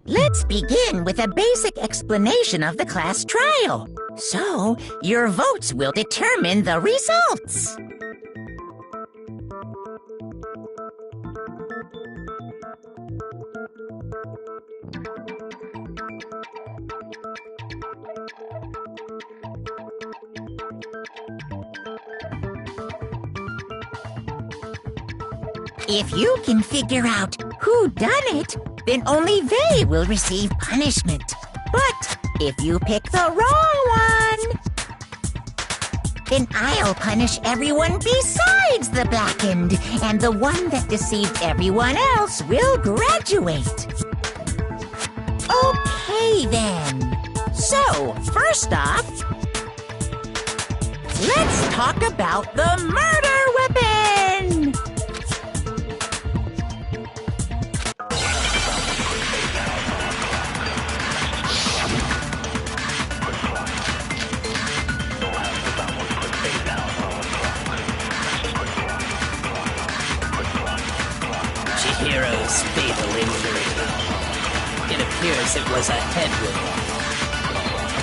Let's begin with a basic explanation of the class trial. So, your votes will determine the results. If you can figure out who done it, then only they will receive punishment. But if you pick the wrong one, then I'll punish everyone besides the blackened, and the one that deceived everyone else will graduate. Okay then. So, first off, let's talk about the murder weapon! Chihiro's fatal injury. It appears it was a head wound.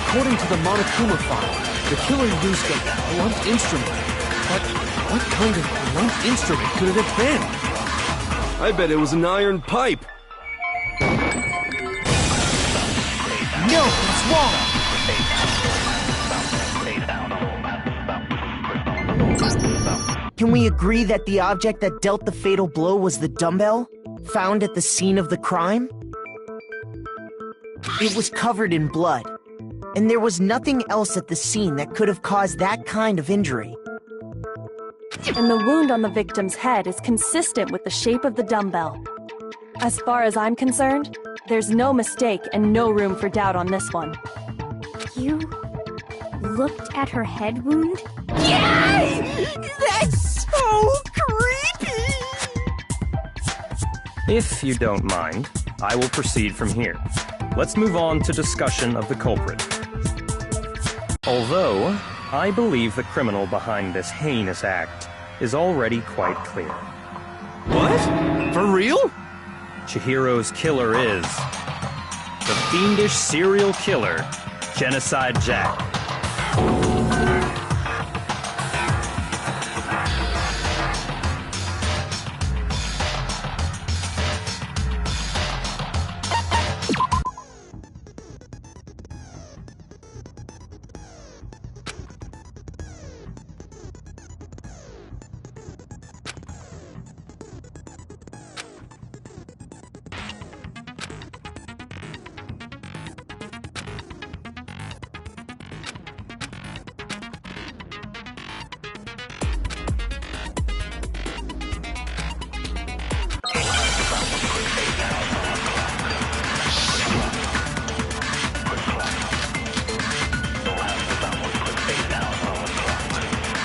According to the Monokuma file, the killer used a blunt instrument. But what kind of blunt instrument could it have been? I bet it was an iron pipe. No, it's wrong! Can we agree that the object that dealt the fatal blow was the dumbbell, found at the scene of the crime? It was covered in blood, and there was nothing else at the scene that could have caused that kind of injury. And the wound on the victim's head is consistent with the shape of the dumbbell. As far as I'm concerned, there's no mistake and no room for doubt on this one. You looked at her head wound? Yay! That's so creepy! If you don't mind, I will proceed from here. Let's move on to discussion of the culprit. Although, I believe the criminal behind this heinous act is already quite clear. What? For real? Chihiro's killer is the fiendish serial killer, Genocide Jack.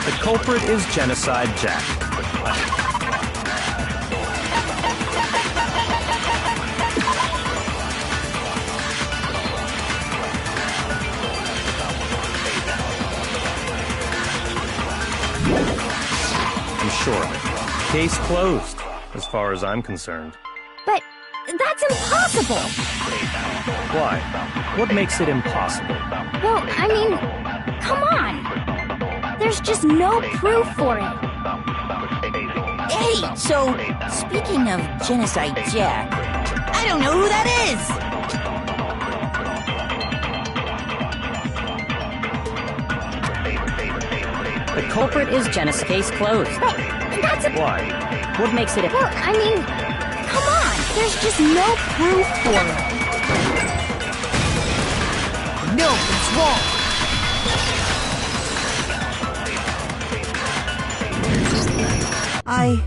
The culprit is Genocide Jack. Case closed, as far as I'm concerned. But that's impossible! Why? What makes it impossible? Well, I mean, come on! There's just no proof for it. Hey, so, speaking of Genocide Jack, I don't know who that is! The culprit is Genocide. Case closed. But that's a... Why? What makes it... Well, I mean, come on! There's just no proof for it. No, it's wrong! I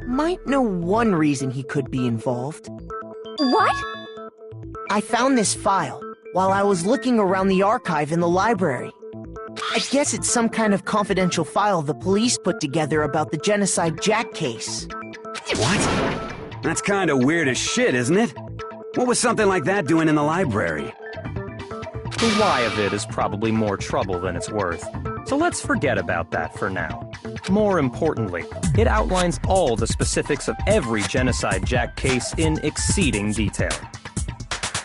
might know one reason he could be involved. What? I found this file while I was looking around the archive in the library. I guess it's some kind of confidential file the police put together about the Genocide Jack case. What? That's kind of weird as shit, isn't it? What was something like that doing in the library? The why of it is probably more trouble than it's worth. So let's forget about that for now. More importantly, it outlines all the specifics of every Genocide Jack case in exceeding detail.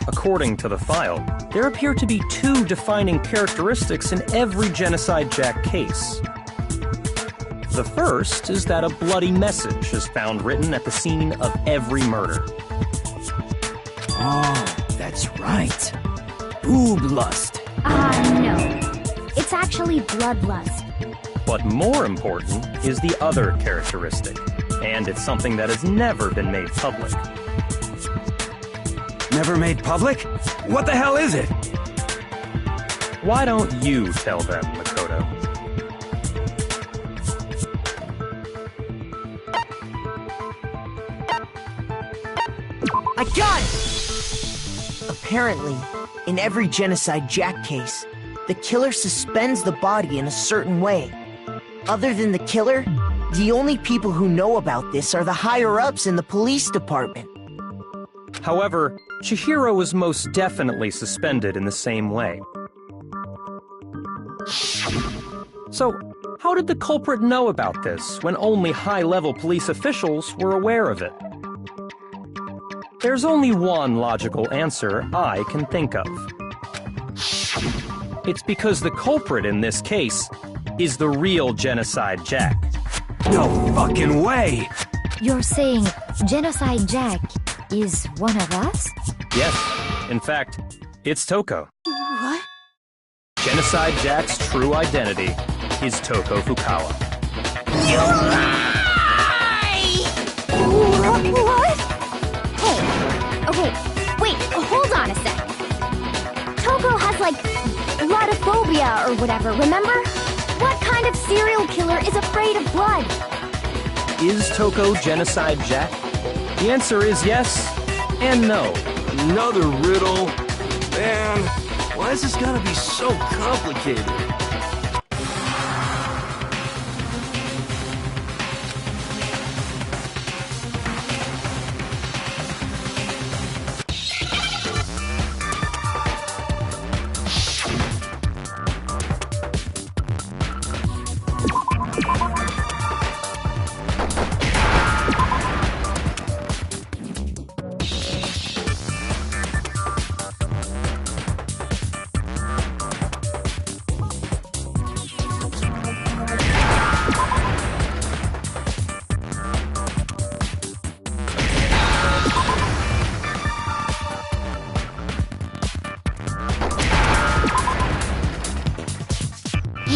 According to the file, there appear to be two defining characteristics in every Genocide Jack case. The first is that a bloody message is found written at the scene of every murder. Oh, that's right. Boob lust. No. It's actually bloodlust. But more important is the other characteristic, and it's something that has never been made public. Never made public? What the hell is it? Why don't you tell them, Makoto? I got it! Apparently, in every Genocide Jack case, the killer suspends the body in a certain way. Other than the killer, the only people who know about this are the higher-ups in the police department. However, Chihiro was most definitely suspended in the same way. So, how did the culprit know about this when only high-level police officials were aware of it? There's only one logical answer I can think of. It's because the culprit in this case is the real Genocide Jack. No fucking way! You're saying Genocide Jack is one of us? Yes, in fact, it's Toko. What? Genocide Jack's true identity is Toko Fukawa. You lie! What? Hey, okay, wait, hold on a sec. Toko has, like, blodophobia or whatever, remember? What kind of serial killer is afraid of blood? Is Toko Genocide Jack? The answer is yes and no. Another riddle? Man, why is this gotta be so complicated?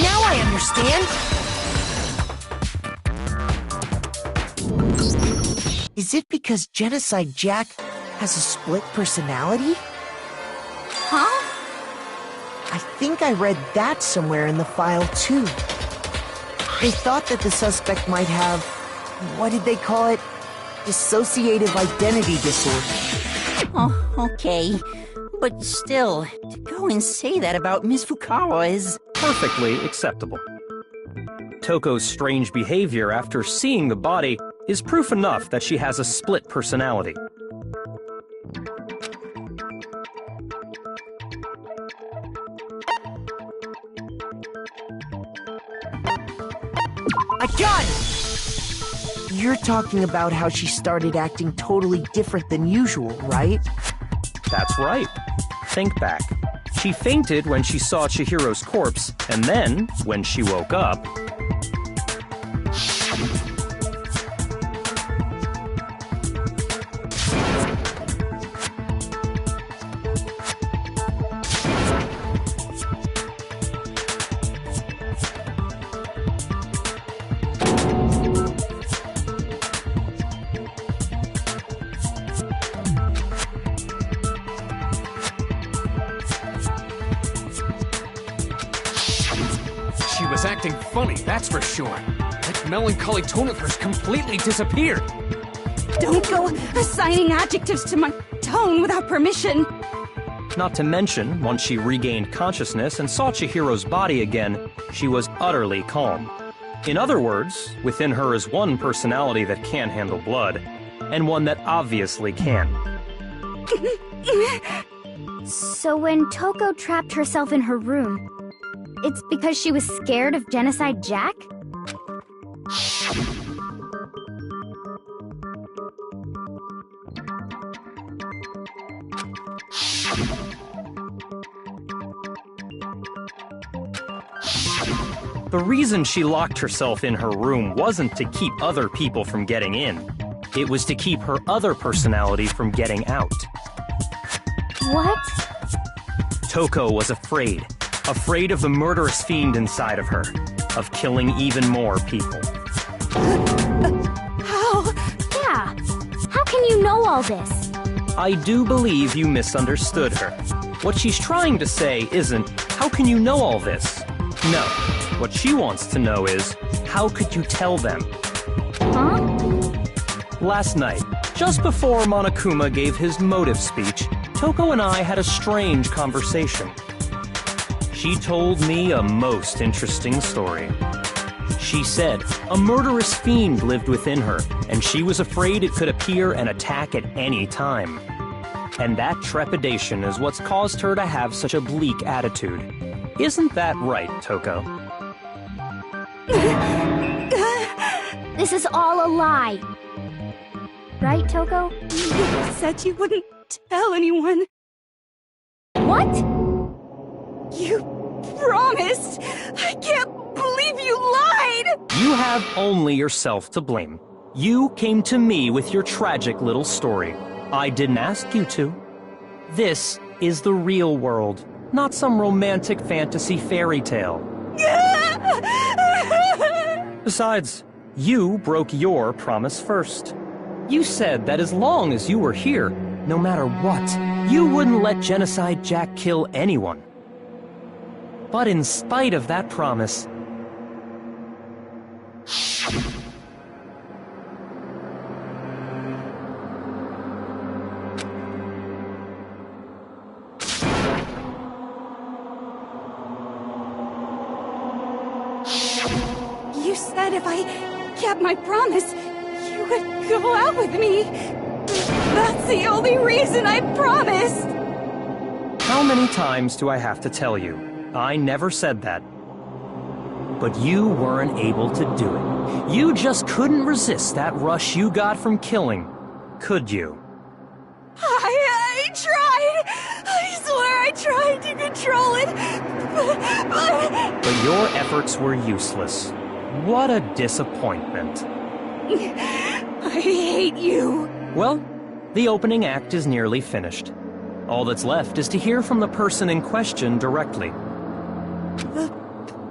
Now I understand. Is it because Genocide Jack has a split personality? Huh? I think I read that somewhere in the file, too. They thought that the suspect might have, what did they call it? Dissociative identity disorder. Oh, okay. But still, to go and say that about Miss Fukawa is... Perfectly acceptable. Toko's strange behavior after seeing the body is proof enough that she has a split personality. I got it! You're talking about how she started acting totally different than usual, right? That's right. Think back. She fainted when she saw Chihiro's corpse, and then, when she woke up... She was acting funny, that's for sure. That melancholy tone of hers completely disappeared. Don't go assigning adjectives to my tone without permission. Not to mention, once she regained consciousness and saw Chihiro's body again, she was utterly calm. In other words, within her is one personality that can handle blood, and one that obviously can. So when Toko trapped herself in her room, it's because she was scared of Genocide Jack? The reason she locked herself in her room wasn't to keep other people from getting in. It was to keep her other personality from getting out. What? Toko was afraid. Afraid of the murderous fiend inside of her. Of killing even more people. How? Yeah. How can you know all this? I do believe you misunderstood her. What she's trying to say isn't, how can you know all this? No. What she wants to know is, how could you tell them? Huh? Last night, just before Monokuma gave his motive speech, Toko and I had a strange conversation. She told me a most interesting story. She said a murderous fiend lived within her, and she was afraid it could appear and attack at any time. And that trepidation is what's caused her to have such a bleak attitude. Isn't that right, Toko? This is all a lie. Right, Toko? You said you wouldn't tell anyone. What? You promised! I can't believe you lied! You have only yourself to blame. You came to me with your tragic little story. I didn't ask you to. This is the real world, not some romantic fantasy fairy tale. Besides, you broke your promise first. You said that as long as you were here, no matter what, you wouldn't let Genocide Jack kill anyone. But in spite of that promise... You said if I kept my promise, you would go out with me. That's the only reason I promised. How many times do I have to tell you? I never said that. But you weren't able to do it. You just couldn't resist that rush you got from killing, could you? I tried. I swear I tried to control it, But your efforts were useless. What a disappointment. I hate you. Well, the opening act is nearly finished. All that's left is to hear from the person in question directly. The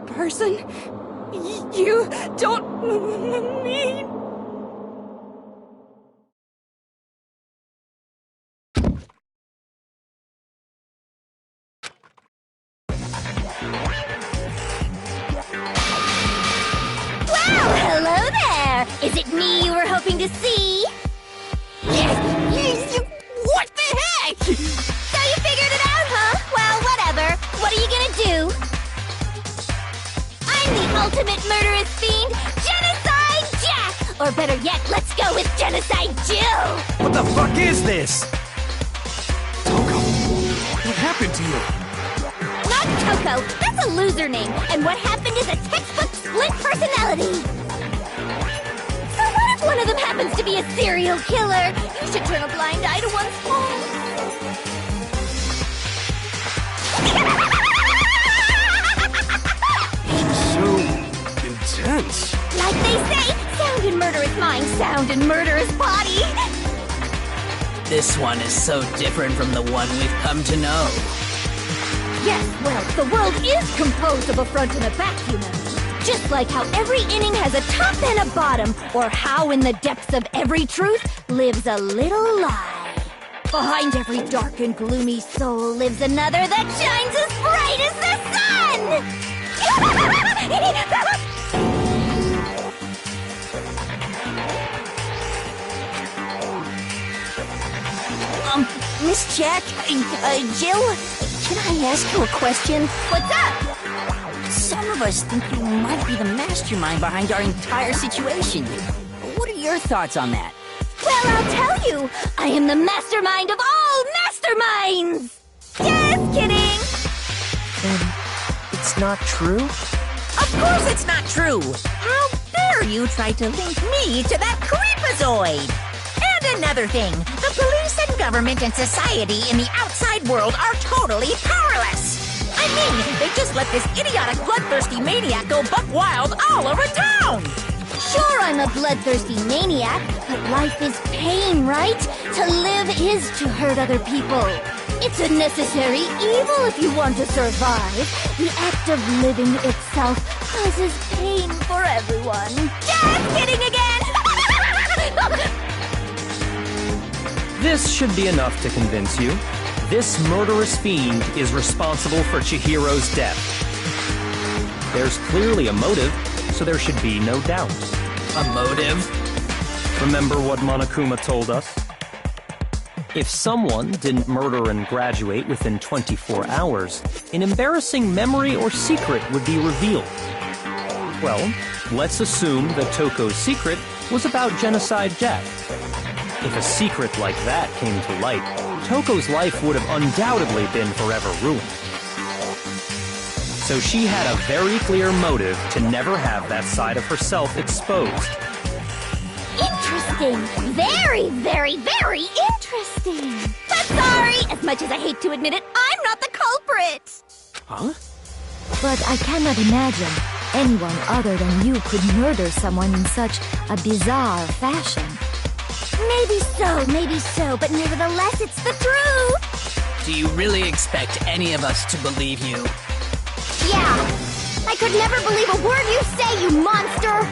person? You don't mean... Hello there! Is it me you were hoping to see? What the heck? So you figured it out, huh? Well, whatever. What are you gonna do? I'm the ultimate murderous fiend, Genocide Jack! Or better yet, let's go with Genocide Jill! What the fuck is this? Toko, what happened to you? Not Toko, that's a loser name, and what happened is a textbook split personality. So what if one of them happens to be a serial killer, you should turn a blind eye to one's fault. So intense. Like they say, sound and murderous mind, sound and murderous body. This one is so different from the one we've come to know. Yes, well, the world is composed of a front and a back, you know. Just like how every inning has a top and a bottom, or how in the depths of every truth lives a little lie. Behind every dark and gloomy soul lives another that shines as bright as the sun! Miss Jack, Jill, can I ask you a question? What's up? Some of us think you might be the mastermind behind our entire situation. What are your thoughts on that? Well, I'll tell you. I am the mastermind of all masterminds! Just kidding! It's not true? Of course it's not true! How dare you try to link me to that creepazoid! And another thing, the police and government and society in the outside world are totally powerless! I mean, they just let this idiotic bloodthirsty maniac go buck wild all over town! Sure, I'm a bloodthirsty maniac, but life is pain, right? To live is to hurt other people. It's a necessary evil if you want to survive. The act of living itself causes pain for everyone. Just kidding again! This should be enough to convince you. This murderous fiend is responsible for Chihiro's death. There's clearly a motive, so there should be no doubt. A motive? Remember what Monokuma told us? If someone didn't murder and graduate within 24 hours, an embarrassing memory or secret would be revealed. Well, let's assume that Toko's secret was about Genocide Jack. If a secret like that came to light, Toko's life would have undoubtedly been forever ruined. So she had a very clear motive to never have that side of herself exposed. Interesting. Very, very, very interesting. But sorry, as much as I hate to admit it, I'm not the culprit. Huh? But I cannot imagine anyone other than you could murder someone in such a bizarre fashion. Maybe so, but nevertheless, it's the truth. Do you really expect any of us to believe you? Yeah. I could never believe a word you say, you monster.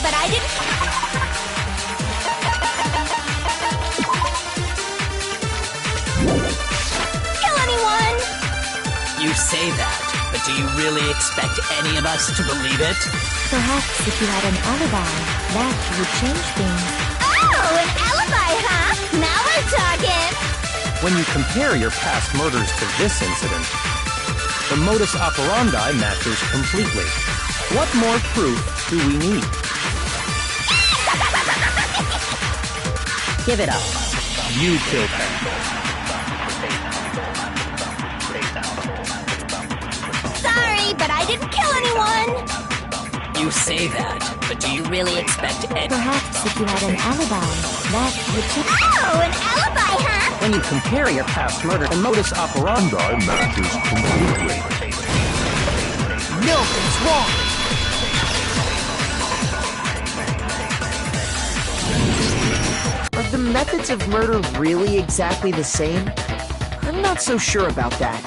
But I didn't... kill anyone! You say that, but do you really expect any of us to believe it? Perhaps if you had an alibi, that would change things. Oh, an alibi, huh? Now we're talking! When you compare your past murders to this incident, the modus operandi matches completely. What more proof do we need? Give it up. You killed them. Sorry, but I didn't kill anyone! You say that, but do you really expect any... Perhaps if you had an alibi, that would change... Oh, an alibi, huh? When you compare your past murder, the modus operandi matches completely. Milton's wrong! Are the methods of murder really exactly the same? I'm not so sure about that.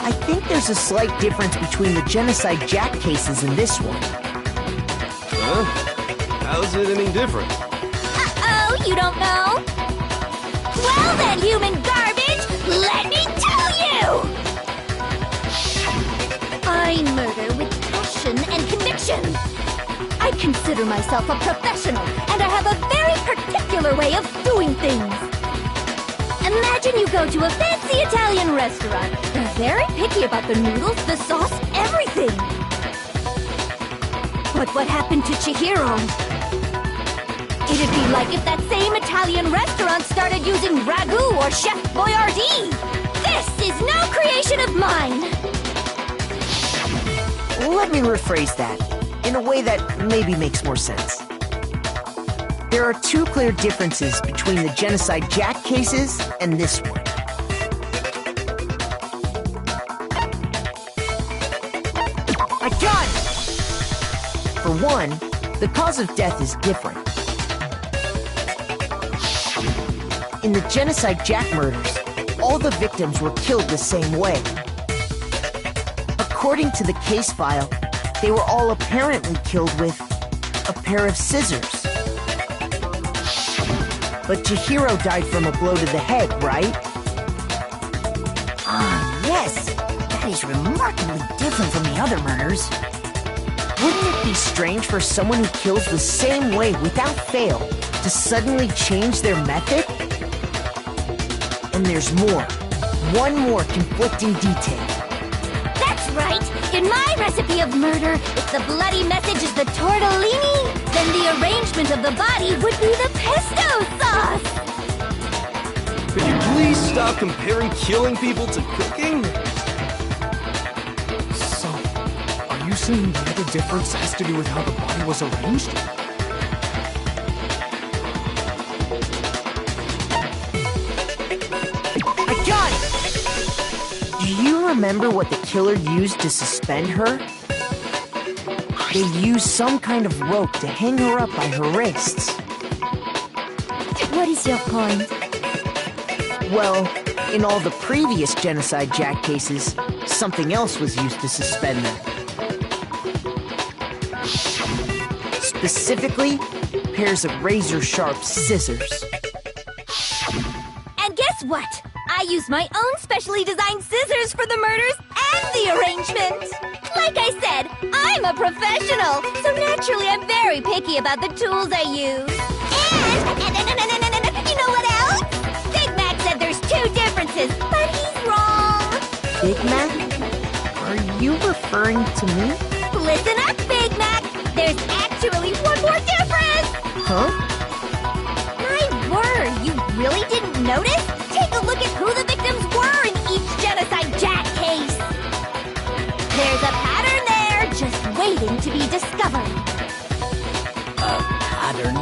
I think there's a slight difference between the Genocide Jack cases and this one. Huh? How's it any different? Uh-oh, you don't know? Well then, human garbage, let me tell you! I murder with passion and conviction. I consider myself a professional, and I have a very particular simpler way of doing things. Imagine you go to a fancy Italian restaurant. They're very picky about the noodles, the sauce, everything. But what happened to Chihiro? It'd be like if that same Italian restaurant started using ragu or Chef Boyardee. This is no creation of mine. Let me rephrase that in a way that maybe makes more sense. There are two clear differences between the Genocide Jack cases and this one. I got it! For one, the cause of death is different. In the Genocide Jack murders, all the victims were killed the same way. According to the case file, they were all apparently killed with a pair of scissors. But Chihiro died from a blow to the head, right? Ah, yes! That is remarkably different from the other murders. Wouldn't it be strange for someone who kills the same way without fail to suddenly change their method? And there's more. One more conflicting detail. That's right! In my recipe of murder, if the bloody message is the tortellini, then the arrangement of the body would be the pesto sauce! Could you please stop comparing killing people to cooking? So, are you saying the other difference has to do with how the body was arranged? I got it! Do you remember what the killer used to suspend her? They used some kind of rope to hang her up by her wrists. What is your point? Well, in all the previous Genocide Jack cases, something else was used to suspend them. Specifically, pairs of razor-sharp scissors. And guess what? I used my own specially designed scissors for the murders and the arrangement! Like I said, I'm a professional, so naturally I'm very picky about the tools I use. And you know what else? Big Mac said there's two differences, but he's wrong. Big Mac? Are you referring to me? Listen up, Big Mac. There's actually one more difference. Huh? My word, you really didn't notice? Take a look at who the victims were in each Genocide Jack case. There's a pattern there, just waiting to be discovered. A pattern?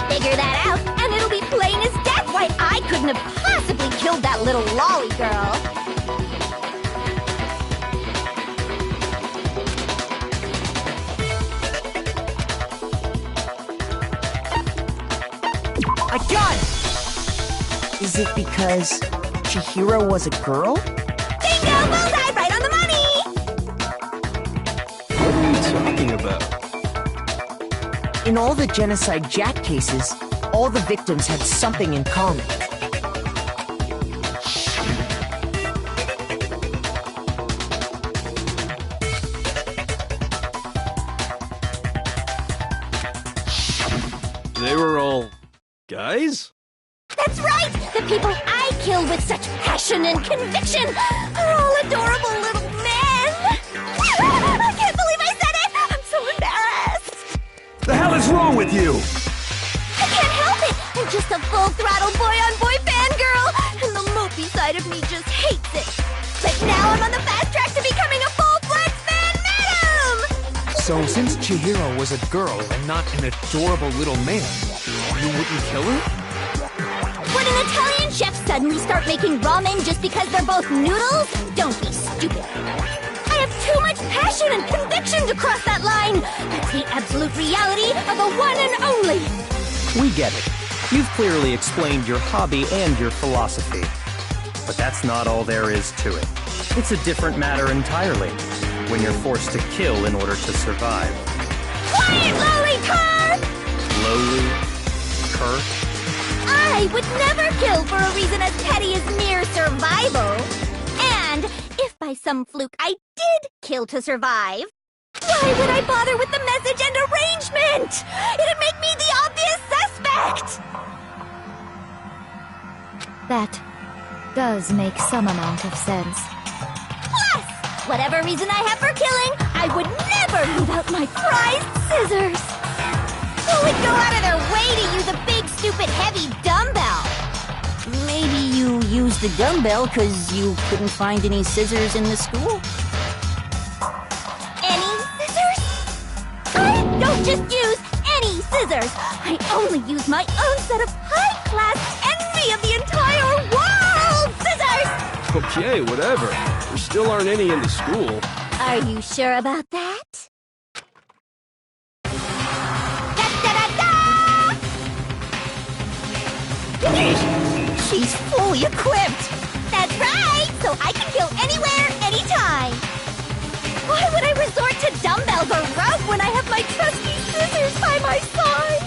Figure that out, and it'll be plain as death why I couldn't have possibly killed that little lolly girl. I got it! Is it because Chihiro was a girl? Bingo! Bullseye! Right on the money! What are you talking about? In all the Genocide Jack cases, all the victims had something in common. They were all guys? That's right! The people I kill with such passion and conviction are all adorable little men! I can't believe I said it! I'm so embarrassed! The hell is wrong with you? I can't help it! I'm just a full-throttle boy-on-boy fangirl, and the mopey side of me just hates it. But now I'm on the fast track to becoming a full-fledged fan madam! So, since Chihiro was a girl and not an adorable little man, you wouldn't kill her? Would an Italian chef suddenly start making ramen just because they're both noodles? Don't be stupid. I have too much passion and conviction to cross that line. That's the absolute reality of the one and only. We get it. You've clearly explained your hobby and your philosophy. But that's not all there is to it. It's a different matter entirely, when you're forced to kill in order to survive. Quiet, lowly cur! Lowly? Cur? I would never kill for a reason as petty as mere survival. And if by some fluke I did kill to survive, why would I bother with the message and arrangement? It'd make me the obvious suspect! That does make some amount of sense. Plus, whatever reason I have for killing, I would never leave out my prized scissors. Who would go out of their way to use a big, stupid, heavy dumbbell? Maybe you used the dumbbell because you couldn't find any scissors in the school? Any scissors? I don't just use any scissors. I only use my own set of high-class envy of the entire world scissors! Okay, whatever. There still aren't any in the school. Are you sure about that? She's fully equipped! That's right! So I can kill anywhere, anytime! Why would I resort to dumbbells or rope when I have my trusty scissors by my side?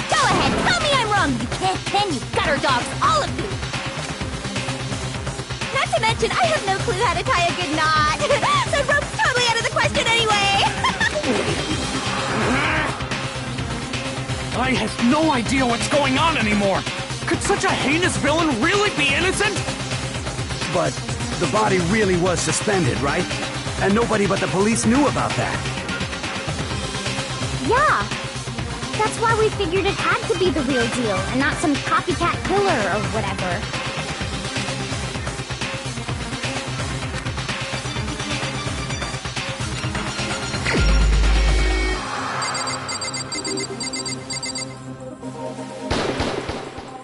Go ahead, tell me I'm wrong, you can, you gutter dogs, all of you! Not to mention, I have no clue how to tie a good knot. So rope's totally out of the question anyway! I have no idea what's going on anymore! Could such a heinous villain really be innocent? But the body really was suspended, right? And nobody but the police knew about that. Yeah. That's why we figured it had to be the real deal, and not some copycat killer or whatever.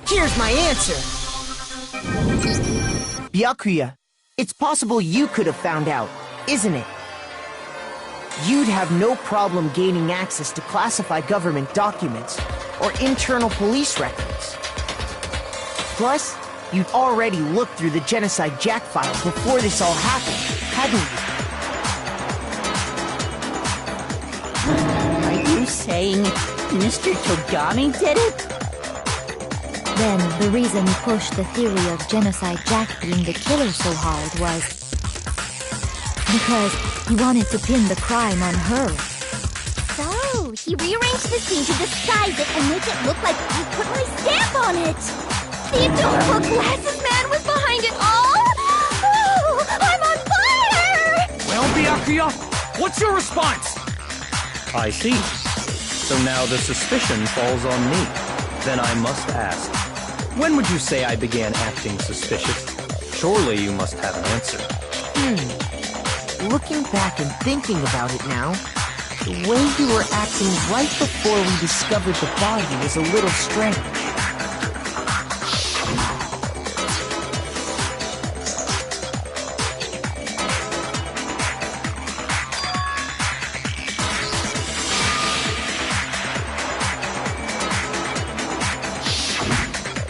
Here's my answer! Byakuya, it's possible you could have found out, isn't it? You'd have no problem gaining access to classified government documents or internal police records. Plus, you'd already looked through the Genocide Jack files before this all happened, hadn't you? Are you saying Mr. Togami did it? Then, the reason he pushed the theory of Genocide Jack being the killer so hard was because he wanted to pin the crime on her. So, he rearranged the scene to disguise it and make it look like I put my stamp on it! The adorable glasses man was behind it all! Oh, I'm on fire! Well, Byakuya, what's your response? I see. So now the suspicion falls on me. Then I must ask, when would you say I began acting suspicious? Surely you must have an answer. Looking back and thinking about it now, the way you were acting right before we discovered the body was a little strange.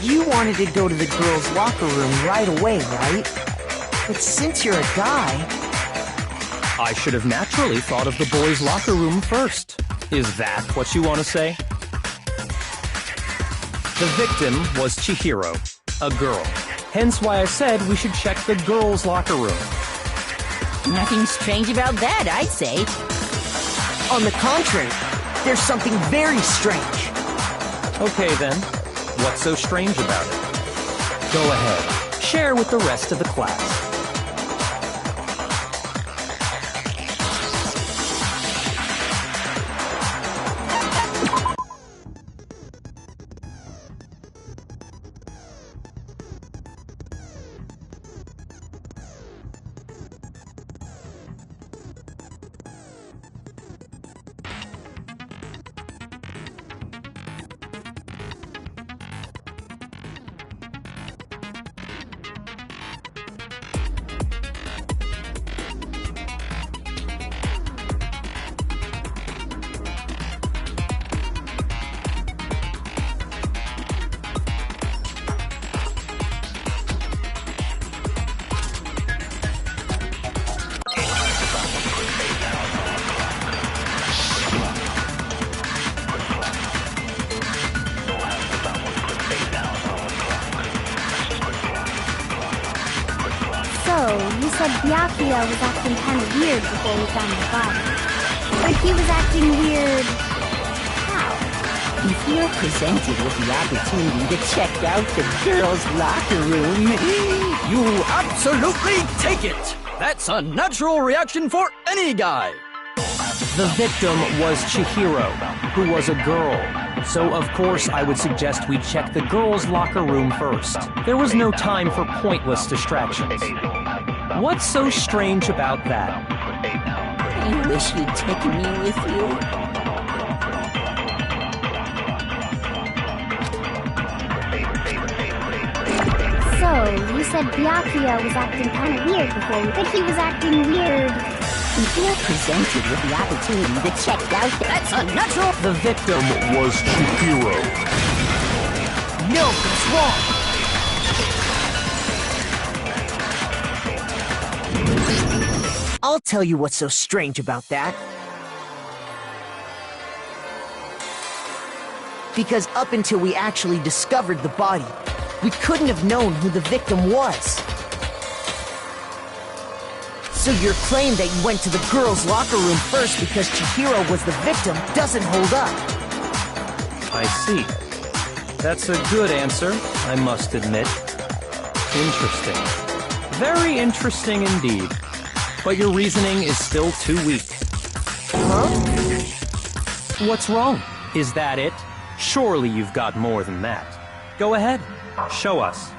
You wanted to go to the girls' locker room right away, right? But since you're a guy... I should have naturally thought of the boys' locker room first. Is that what you want to say? The victim was Chihiro, a girl. Hence why I said we should check the girls' locker room. Nothing strange about that, I'd say. On the contrary, there's something very strange. Okay then, what's so strange about it? Go ahead, share with the rest of the class. You said Byakuya was acting kind of weird before we found the body. But he was acting weird... how? If you're presented with the opportunity to check out the girls' locker room, you absolutely take it! That's a natural reaction for any guy! The victim was Chihiro, who was a girl. So, of course, I would suggest we check the girls' locker room first. There was no time for pointless distractions. What's so strange about that? I wish you'd taken me with you. So, you said Byakuya was acting kind of weird before you, but he was acting weird. If you're presented with the opportunity to check out that's unnatural. The victim was Chihiro. No, that's wrong. I'll tell you what's so strange about that. Because up until we actually discovered the body, we couldn't have known who the victim was. So your claim that you went to the girls' locker room first because Chihiro was the victim doesn't hold up. I see. That's a good answer, I must admit. Interesting. Very interesting indeed. But your reasoning is still too weak. Huh? What's wrong? Is that it? Surely you've got more than that. Go ahead. Show us.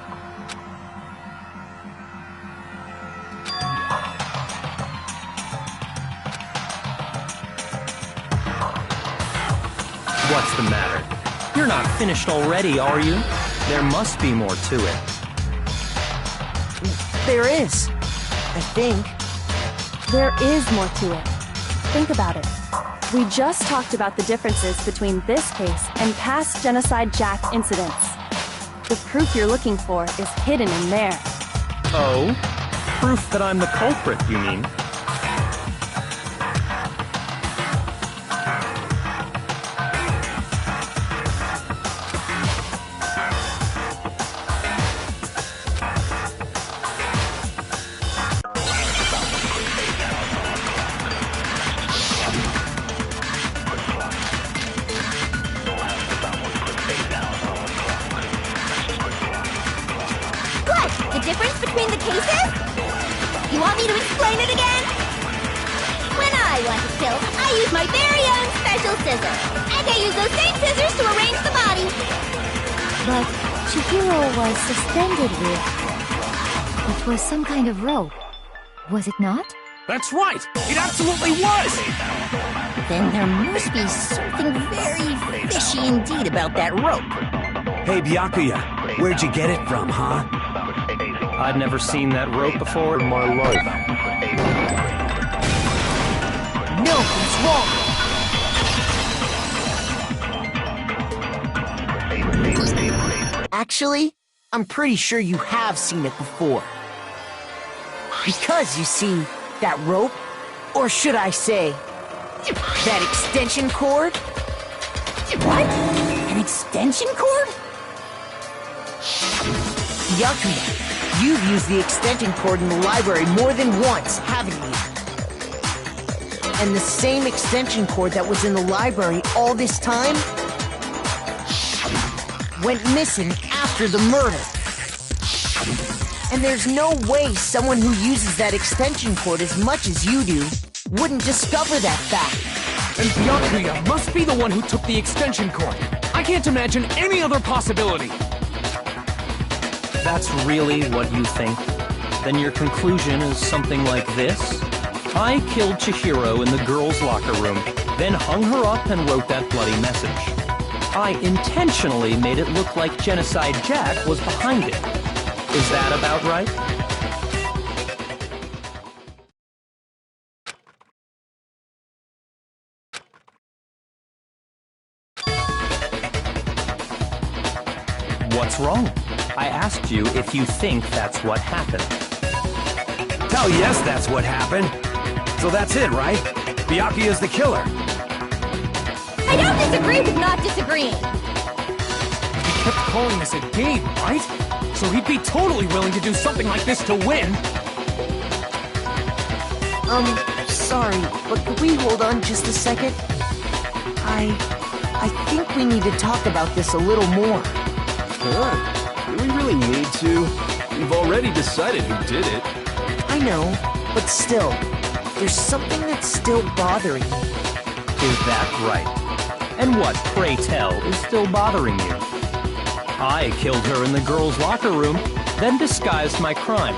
What's the matter? You're not finished already, are you? There must be more to it. There is. I think. There is more to it. Think about it. We just talked about the differences between this case and past Genocide Jack incidents. The proof you're looking for is hidden in there. Oh? Proof that I'm the culprit, you mean? The difference between the cases? You want me to explain it again? When I want to kill, I use my very own special scissors. And I use those same scissors to arrange the body. But Chihiro was suspended with... It was some kind of rope. Was it not? That's right! It absolutely was! Then there must be something very fishy indeed about that rope. Hey, Byakuya, where'd you get it from, huh? I'd never seen that rope before in my life. No, he's wrong! Actually, I'm pretty sure you have seen it before. Because, you see, that rope, or should I say, that extension cord? What? An extension cord? Byakuya, you've used the extension cord in the library more than once, haven't you? And the same extension cord that was in the library all this time went missing after the murder. And there's no way someone who uses that extension cord as much as you do wouldn't discover that fact. And Byakuya must be the one who took the extension cord. I can't imagine any other possibility. That's really what you think? Then your conclusion is something like this? I killed Chihiro in the girls' locker room, then hung her up and wrote that bloody message. I intentionally made it look like Genocide Jack was behind it. Is that about right? What's wrong? I asked you if you think that's what happened. Hell yes, that's what happened. So that's it, right? Byakuya's the killer. I don't disagree with not disagreeing. He kept calling this a game, right? So he'd be totally willing to do something like this to win. Sorry, but could we hold on just a second? I think we need to talk about this a little more. Huh? Do we really need to? We've already decided who did it. I know, but still, there's something that's still bothering me. Is that right? And what, pray tell, is still bothering you? I killed her in the girls' locker room, then disguised my crime.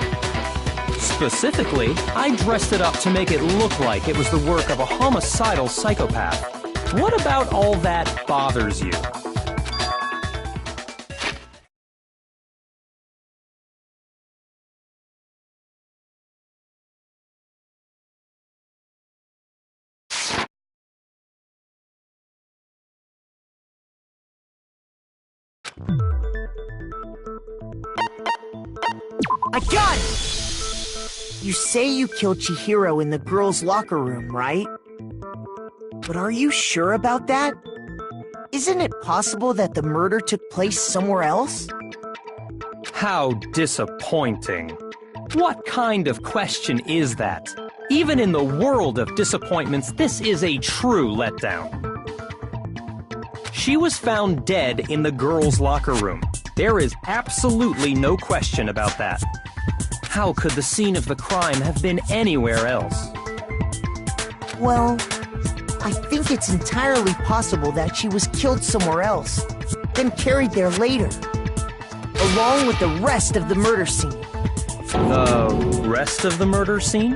Specifically, I dressed it up to make it look like it was the work of a homicidal psychopath. What about all that bothers you? I got it! You say you killed Chihiro in the girls' locker room, right? But are you sure about that? Isn't it possible that the murder took place somewhere else? How disappointing. What kind of question is that? Even in the world of disappointments, this is a true letdown. She was found dead in the girls' locker room. There is absolutely no question about that. How could the scene of the crime have been anywhere else? Well, I think it's entirely possible that she was killed somewhere else, then carried there later, along with the rest of the murder scene. The rest of the murder scene?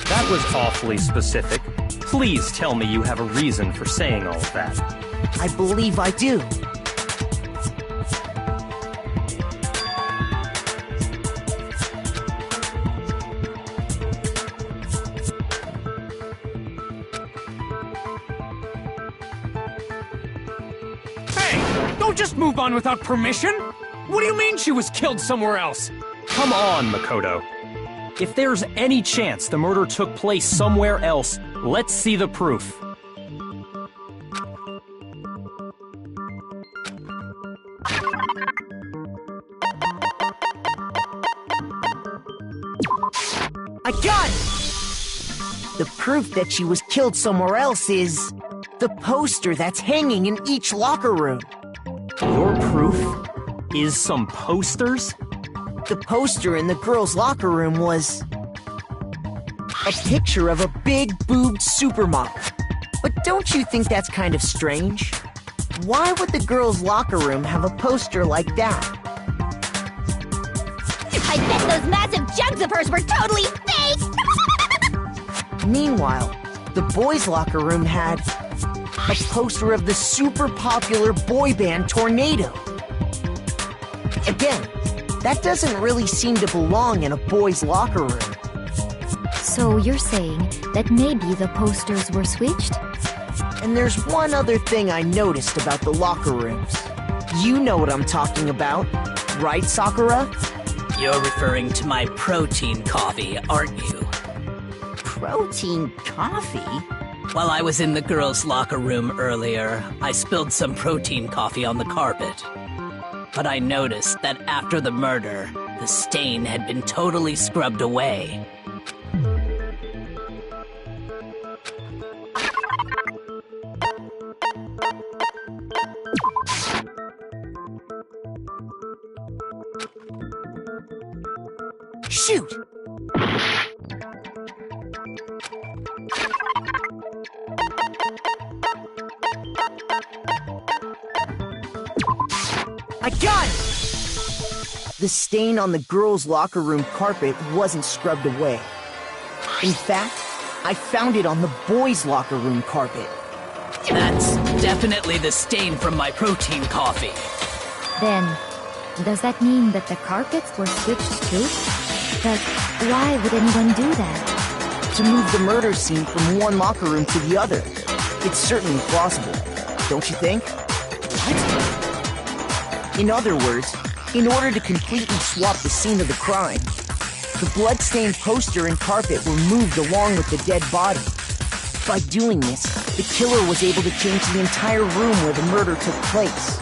That was awfully specific. Please tell me you have a reason for saying all of that. I believe I do. Hey! Don't just move on without permission! What do you mean she was killed somewhere else? Come on, Makoto. If there's any chance the murder took place somewhere else, let's see the proof. I got it! The proof that she was killed somewhere else is the poster that's hanging in each locker room. Your proof is some posters? The poster in the girls' locker room was a picture of a big-boobed supermodel. But don't you think that's kind of strange? Why would the girls' locker room have a poster like that? I bet those massive jugs of hers were totally fake! Meanwhile, the boys' locker room had a poster of the super popular boy band Tornado. Again, that doesn't really seem to belong in a boys' locker room. So you're saying that maybe the posters were switched? And there's one other thing I noticed about the locker rooms. You know what I'm talking about, right, Sakura? You're referring to my protein coffee, aren't you? Protein coffee? While I was in the girls' locker room earlier, I spilled some protein coffee on the carpet. But I noticed that after the murder, the stain had been totally scrubbed away. Shoot! I got it! The stain on the girls' locker room carpet wasn't scrubbed away. In fact, I found it on the boys' locker room carpet. That's definitely the stain from my protein coffee. Then, does that mean that the carpets were switched too? But why would anyone do that? To move the murder scene from one locker room to the other. It's certainly plausible, don't you think? What? In other words, in order to completely swap the scene of the crime, the blood-stained poster and carpet were moved along with the dead body. By doing this, the killer was able to change the entire room where the murder took place.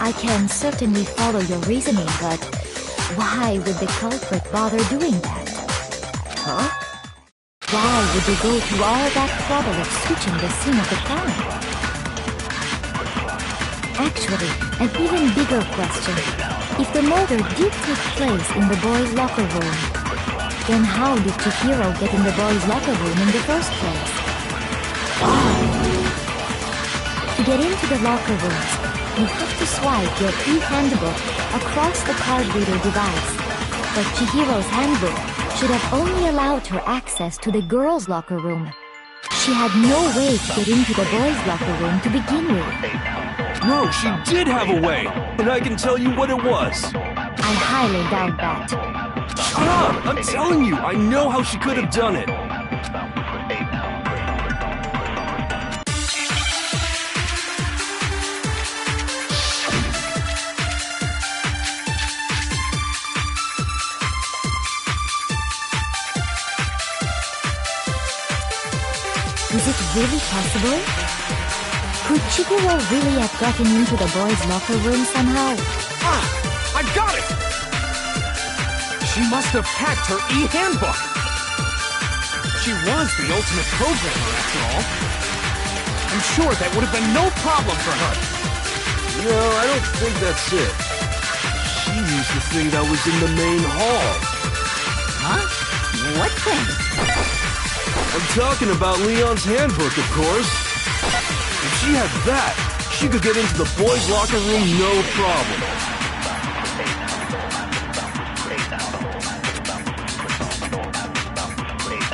I can certainly follow your reasoning, but why would the culprit bother doing that? Huh? Why would they go to all that trouble of switching the scene of the crime? Actually, an even bigger question. If the murder did take place in the boys' locker room, then how did Chihiro get in the boys' locker room in the first place? To get into the locker rooms, you have to swipe your e-handbook across the card reader device. But Chihiro's handbook should have only allowed her access to the girls' locker room. She had no way to get into the boys' locker room to begin with. No, she did have a way, and I can tell you what it was. I highly doubt that. Shut up! I'm telling you, I know how she could have done it. Is it really possible? Could Chihiro really have gotten into the boys' locker room somehow? Ah! I got it! She must have hacked her e-handbook! She was the ultimate programmer, after all. I'm sure that would have been no problem for her. No, I don't think that's it. She used the thing that was in the main hall. Huh? What thing? I'm talking about Leon's handbook, of course. If she had that, she could get into the boys' locker room no problem.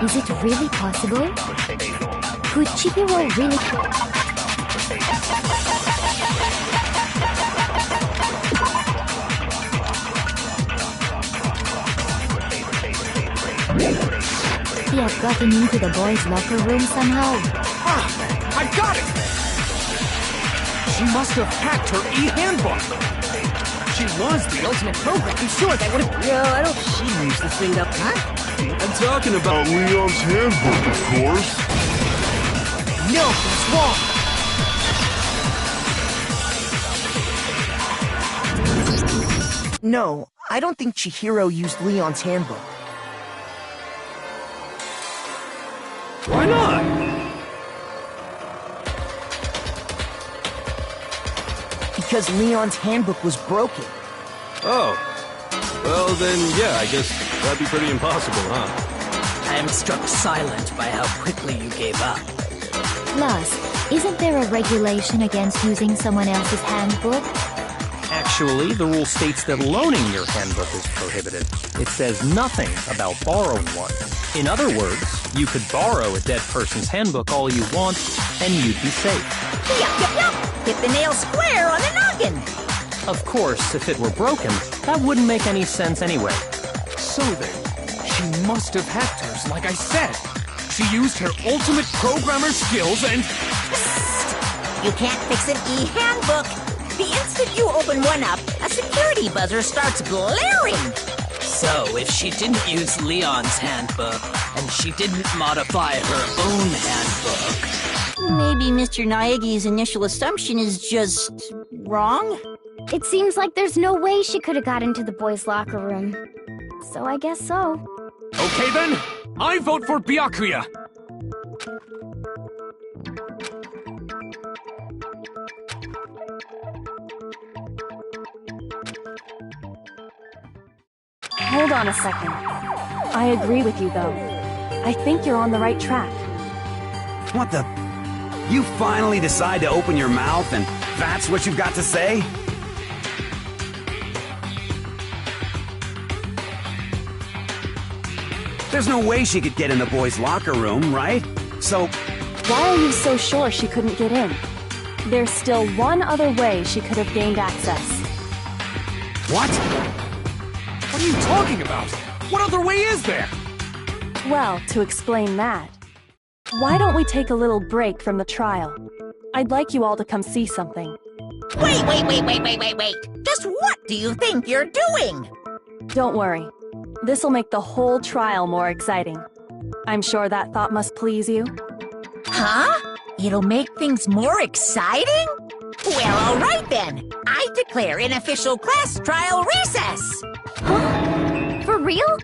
Is it really possible? Could Chihiro really... He had gotten into the boys' locker room somehow. Ah! I got it! She must have hacked her e-handbook! She was the ultimate program. I'm sure that would have... No, I don't... She used the thing up, huh? I'm talking about Leon's handbook, of course. No, that's wrong! No, I don't think Chihiro used Leon's handbook. Why not? Because Leon's handbook was broken. Oh. Well, then, yeah, I guess that'd be pretty impossible, huh? I am struck silent by how quickly you gave up. Plus, isn't there a regulation against using someone else's handbook? Actually, the rule states that loaning your handbook is prohibited. It says nothing about borrowing one. In other words, you could borrow a dead person's handbook all you want, and you'd be safe. Yup, yup, yup! Hit the nail square on the noggin! Of course, if it were broken, that wouldn't make any sense anyway. So then, she must have hacked hers, like I said. She used her ultimate programmer skills and... Psst! You can't fix an e-handbook! The instant you open one up, a security buzzer starts blaring! So, if she didn't use Leon's handbook, and she didn't modify her own handbook... Maybe Mr. Naegi's initial assumption is just... wrong? It seems like there's no way she could have got into the boys' locker room. So I guess so. Okay then, I vote for Byakuya! Hold on a second. I agree with you, though. I think you're on the right track. What the... You finally decide to open your mouth and that's what you've got to say? There's no way she could get in the boys' locker room, right? So... Why are you so sure she couldn't get in? There's still one other way she could have gained access. What? What are you talking about? What other way is there? Well, to explain that, why don't we take a little break from the trial? I'd like you all to come see something. Wait! Just what do you think you're doing? Don't worry. This'll make the whole trial more exciting. I'm sure that thought must please you. Huh? It'll make things more exciting? Well, all right then. I declare an official class trial recess. Huh? For real?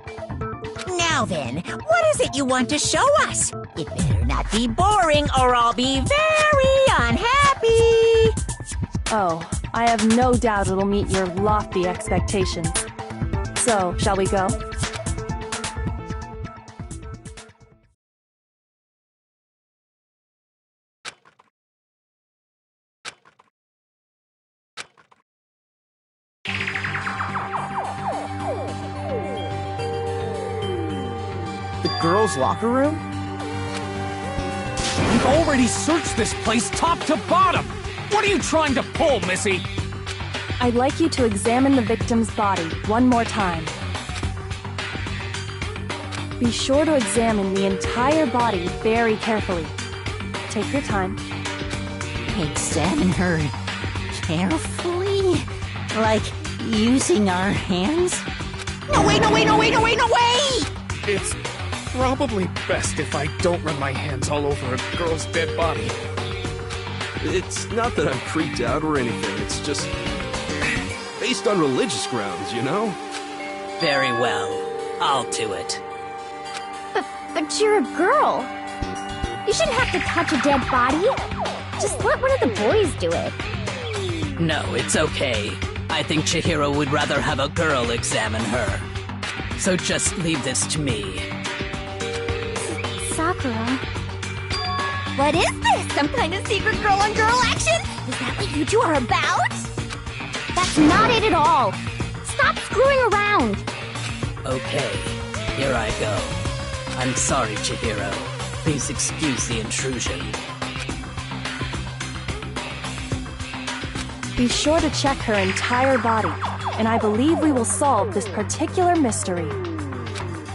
Now then, what is it you want to show us? It better not be boring or I'll be very unhappy. Oh, I have no doubt it'll meet your lofty expectations. So, shall we go? The girls' locker room? We've already searched this place top to bottom! What are you trying to pull, Missy? I'd like you to examine the victim's body one more time. Be sure to examine the entire body very carefully. Take your time. Examine her carefully? Like using our hands? No way, no way, no way, no way, no way! It's probably best if I don't run my hands all over a girl's dead body. It's not that I'm freaked out or anything, it's just based on religious grounds, you know? Very well. I'll do it. But you're a girl. You shouldn't have to touch a dead body. Just let one of the boys do it. No, it's okay. I think Chihiro would rather have a girl examine her. So just leave this to me. Sakura. What is this? Some kind of secret girl-on-girl action? Is that what you two are about? That's not it at all. Stop screwing around. Okay, here I go. I'm sorry, Chihiro. Please excuse the intrusion. Be sure to check her entire body, and I believe we will solve this particular mystery.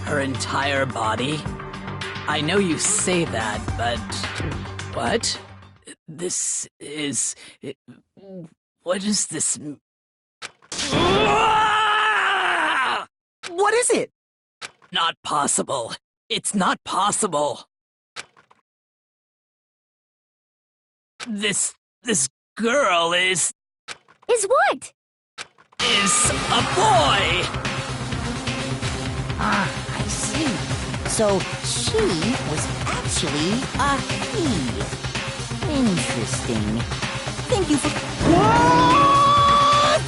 Her entire body? I know you say that, but... What? This is... What is this... What is it? Not possible. It's not possible. This girl is what? Is a boy! Ah, I see. So she was actually a he. Interesting. Thank you for... What?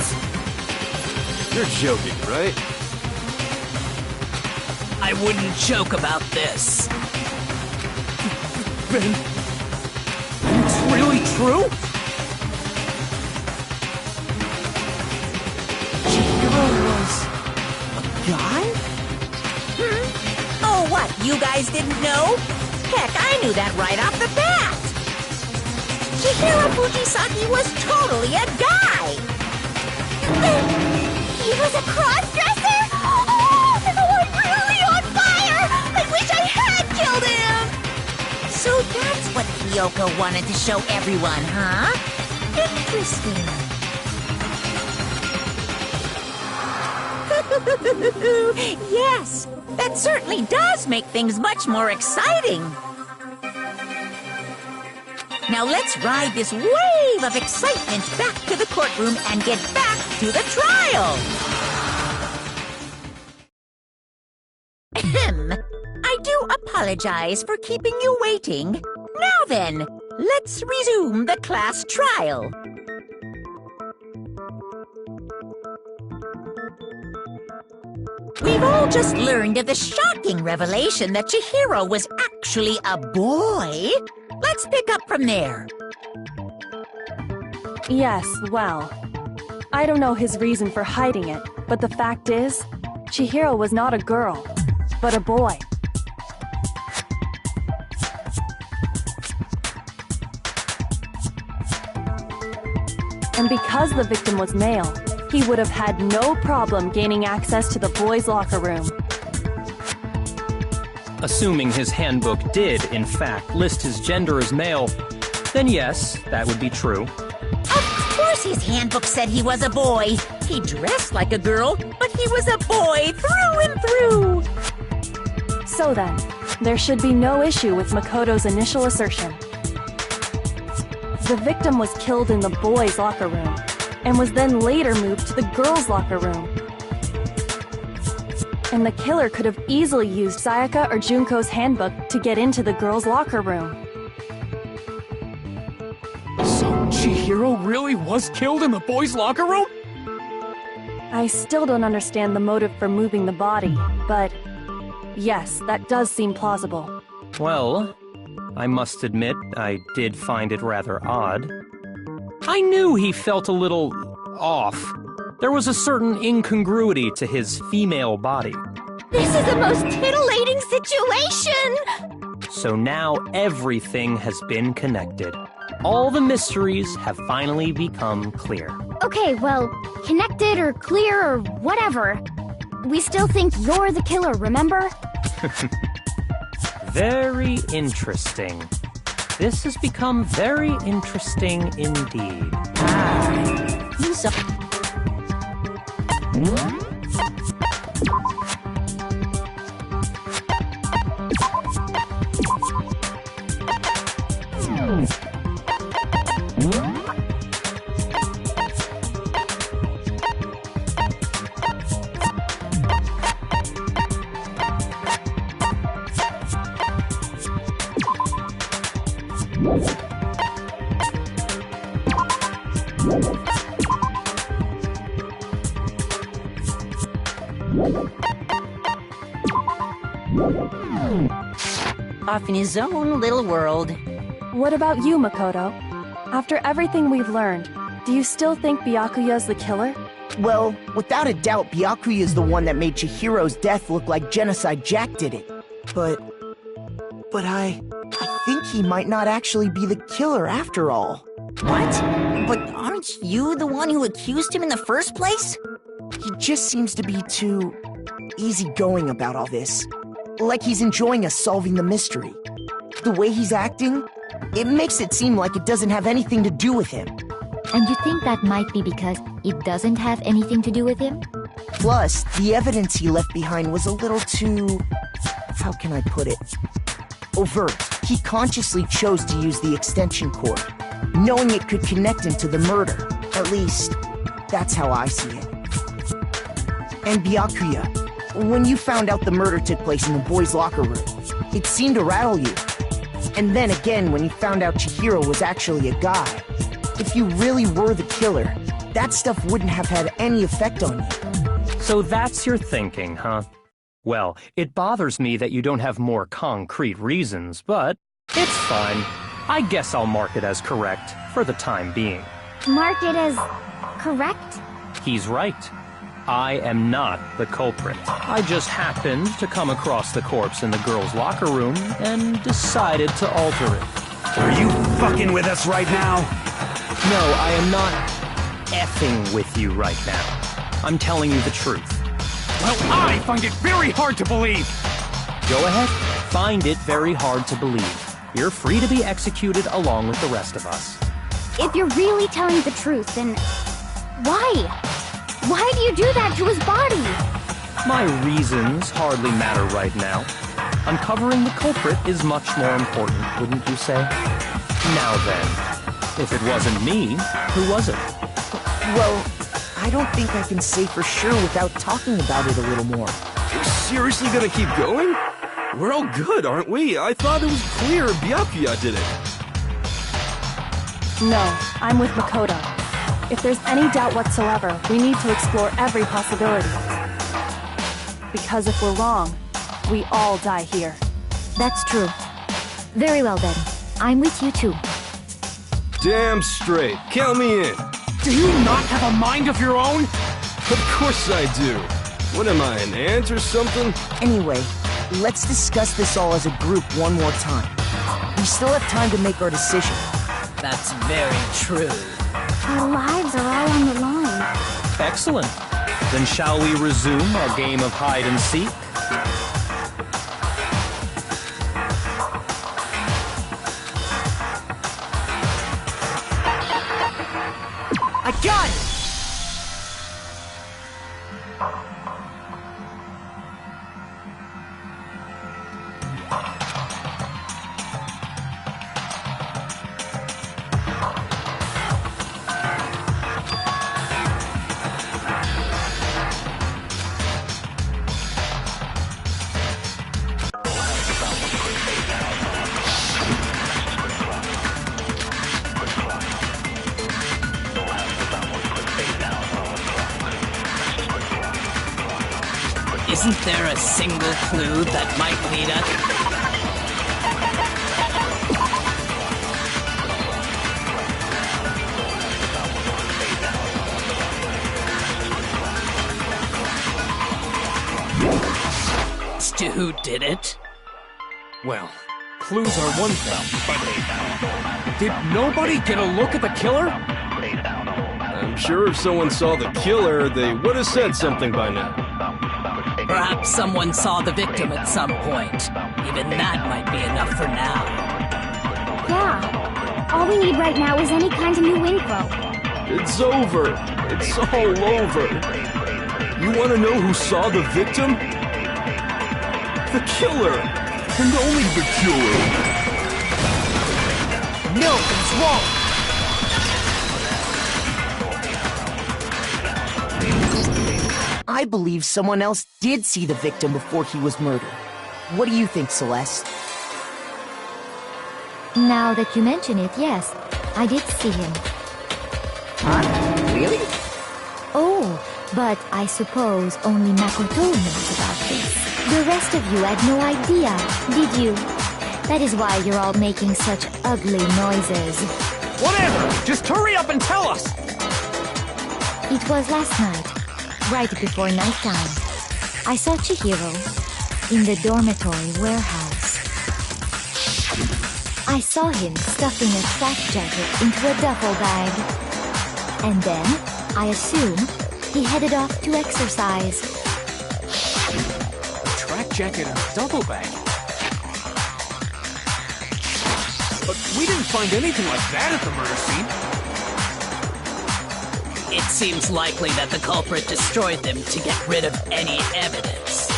You're joking, right? I wouldn't joke about this. Then... it's really true? Chihiro was... a guy? Oh, what, you guys didn't know? Heck, I knew that right off the bat! Chihiro Fujisaki was totally a guy! He was a cross-dresser? Oh, I'm really on fire! I wish I had killed him! So that's what Kyoko wanted to show everyone, huh? Interesting. Yes, that certainly does make things much more exciting. Now let's ride this wave of excitement back to the courtroom and get back to the trial. Ahem. I do apologize for keeping you waiting. Now then, let's resume the class trial. We've all just learned of the shocking revelation that Chihiro was actually a boy. Let's pick up from there. Yes, well, I don't know his reason for hiding it, but the fact is, Chihiro was not a girl, but a boy. And because the victim was male, he would have had no problem gaining access to the boys' locker room. Assuming his handbook did, in fact, list his gender as male, then yes, that would be true. Of course his handbook said he was a boy. He dressed like a girl, but he was a boy through and through. So then, there should be no issue with Makoto's initial assertion. The victim was killed in the boys' locker room, and was then later moved to the girls' locker room. and the killer could have easily used Sayaka or Junko's handbook to get into the girls' locker room. So Chihiro really was killed in the boys' locker room? I still don't understand the motive for moving the body, but yes, that does seem plausible. Well, I must admit, I did find it rather odd. I knew he felt a little off. There was a certain incongruity to his female body. This is the most titillating situation! So now everything has been connected. All the mysteries have finally become clear. Okay, well, connected or clear or whatever. We still think you're the killer, remember? Very interesting. This has become very interesting indeed. So off in his own little world. What about you, Makoto? After everything we've learned, do you still think Byakuya's the killer? Well, without a doubt, Byakuya is the one that made Chihiro's death look like Genocide Jack did it. But I think he might not actually be the killer after all. What? But aren't you the one who accused him in the first place? He just seems to be too easygoing about all this. Like he's enjoying us solving the mystery. The way he's acting, it makes it seem like it doesn't have anything to do with him. And you think that might be because it doesn't have anything to do with him? Plus, the evidence he left behind was a little too... how can I put it? Overt. He consciously chose to use the extension cord, knowing it could connect him to the murder. At least, that's how I see it. And Byakuya, when you found out the murder took place in the boys' locker room, it seemed to rattle you. And then again, when you found out Chihiro was actually a guy, if you really were the killer, that stuff wouldn't have had any effect on you. So that's your thinking, huh? Well, it bothers me that you don't have more concrete reasons, but it's fine. I guess I'll mark it as correct for the time being. Mark it as correct? He's right. I am not the culprit. I just happened to come across the corpse in the girls' locker room and decided to alter it. Are you fucking with us right now? No, I am not effing with you right now. I'm telling you the truth. Well, I find it very hard to believe. Go ahead. Find it very hard to believe. You're free to be executed along with the rest of us. If you're really telling the truth, then why? Why do you do that to his body? My reasons hardly matter right now. Uncovering the culprit is much more important, wouldn't you say? Now then, if it wasn't me, who was it? Well, I don't think I can say for sure without talking about it a little more. You're seriously gonna keep going? We're all good, aren't we? I thought it was clear Byakuya did it. No, I'm with Makoto. If there's any doubt whatsoever, we need to explore every possibility. Because if we're wrong, we all die here. That's true. Very well then. I'm with you too. Damn straight. Count me in. Do you not have a mind of your own? Of course I do. What am I, an ant or something? Anyway, let's discuss this all as a group one more time. We still have time to make our decision. That's very true. Our lives are all on the line. Excellent. Then shall we resume our game of hide and seek? I got it! Isn't there a single clue that might lead us? To who did it? Well, clues are one thing, but did nobody get a look at the killer? I'm sure if someone saw the killer, they would have said something by now. Perhaps someone saw the victim at some point. Even that might be enough for now. Yeah. All we need right now is any kind of new info. It's over. It's all over. You want to know who saw the victim? The killer! And only the killer! No, it's wrong! I believe someone else did see the victim before he was murdered. What do you think, Celeste? Now that you mention it, yes, I did see him. Huh? Really? Oh, but I suppose only Makoto knows about this. The rest of you had no idea, did you? That is why you're all making such ugly noises. Whatever! Just hurry up and tell us! It was last night, right before nighttime. I saw Chihiro in the dormitory warehouse. I saw him stuffing a track jacket into a duffel bag. And then, I assume, he headed off to exercise. Jacket and a duffel bag. But we didn't find anything like that at the murder scene. It seems likely that the culprit destroyed them to get rid of any evidence.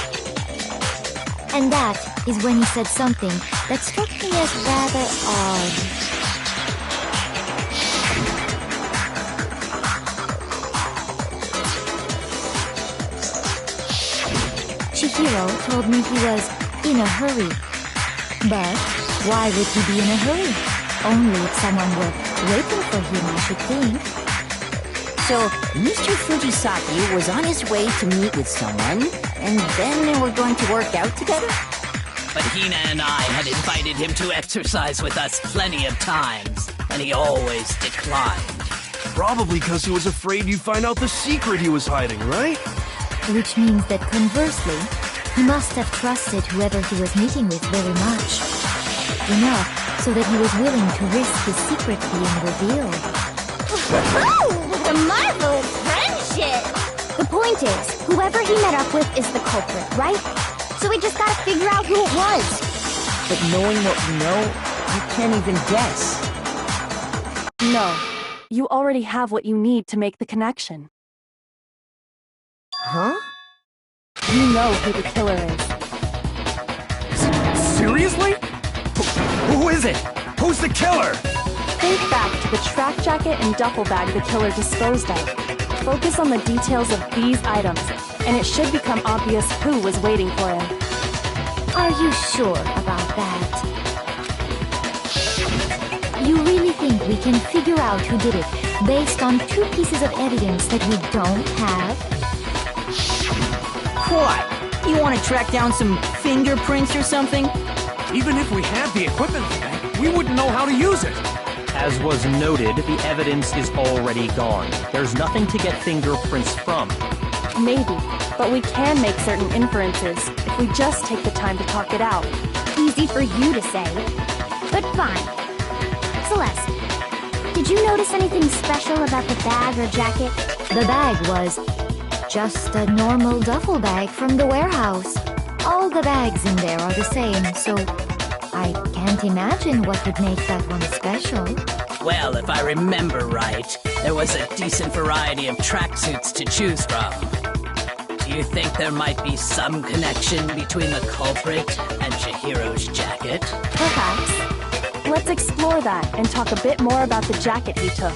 And that is when he said something that struck me as rather odd. Chihiro told me he was in a hurry. But why would he be in a hurry? Only if someone were waiting for him, I should think. So, Mr. Fujisaki was on his way to meet with someone, and then they were going to work out together? But Hina and I had invited him to exercise with us plenty of times, and he always declined. Probably because he was afraid you'd find out the secret he was hiding, right? Which means that conversely, he must have trusted whoever he was meeting with very much. Enough so that he was willing to risk his secret being revealed. The marvelous friendship! The point is, whoever he met up with is the culprit, right? So we just gotta figure out who it was. But knowing what we know, I can't even guess. No. You already have what you need to make the connection. Huh? You know who the killer is. Seriously? Who is it? Who's the killer? Think back to the track jacket and duffel bag the killer disposed of. Focus on the details of these items, and it should become obvious who was waiting for him. Are you sure about that? You really think we can figure out who did it based on 2 pieces of evidence that we don't have? What? You want to track down some fingerprints or something? Even if we had the equipment for that, we wouldn't know how to use it. As was noted, the evidence is already gone. There's nothing to get fingerprints from. Maybe, but we can make certain inferences if we just take the time to talk it out. Easy for you to say, but fine. Celeste, did you notice anything special about the bag or jacket? The bag was just a normal duffel bag from the warehouse. All the bags in there are the same, so I can't imagine what would make that one special. Well, if I remember right, there was a decent variety of tracksuits to choose from. Do you think there might be some connection between the culprit and Chihiro's jacket? Perhaps. Let's explore that and talk a bit more about the jacket he took.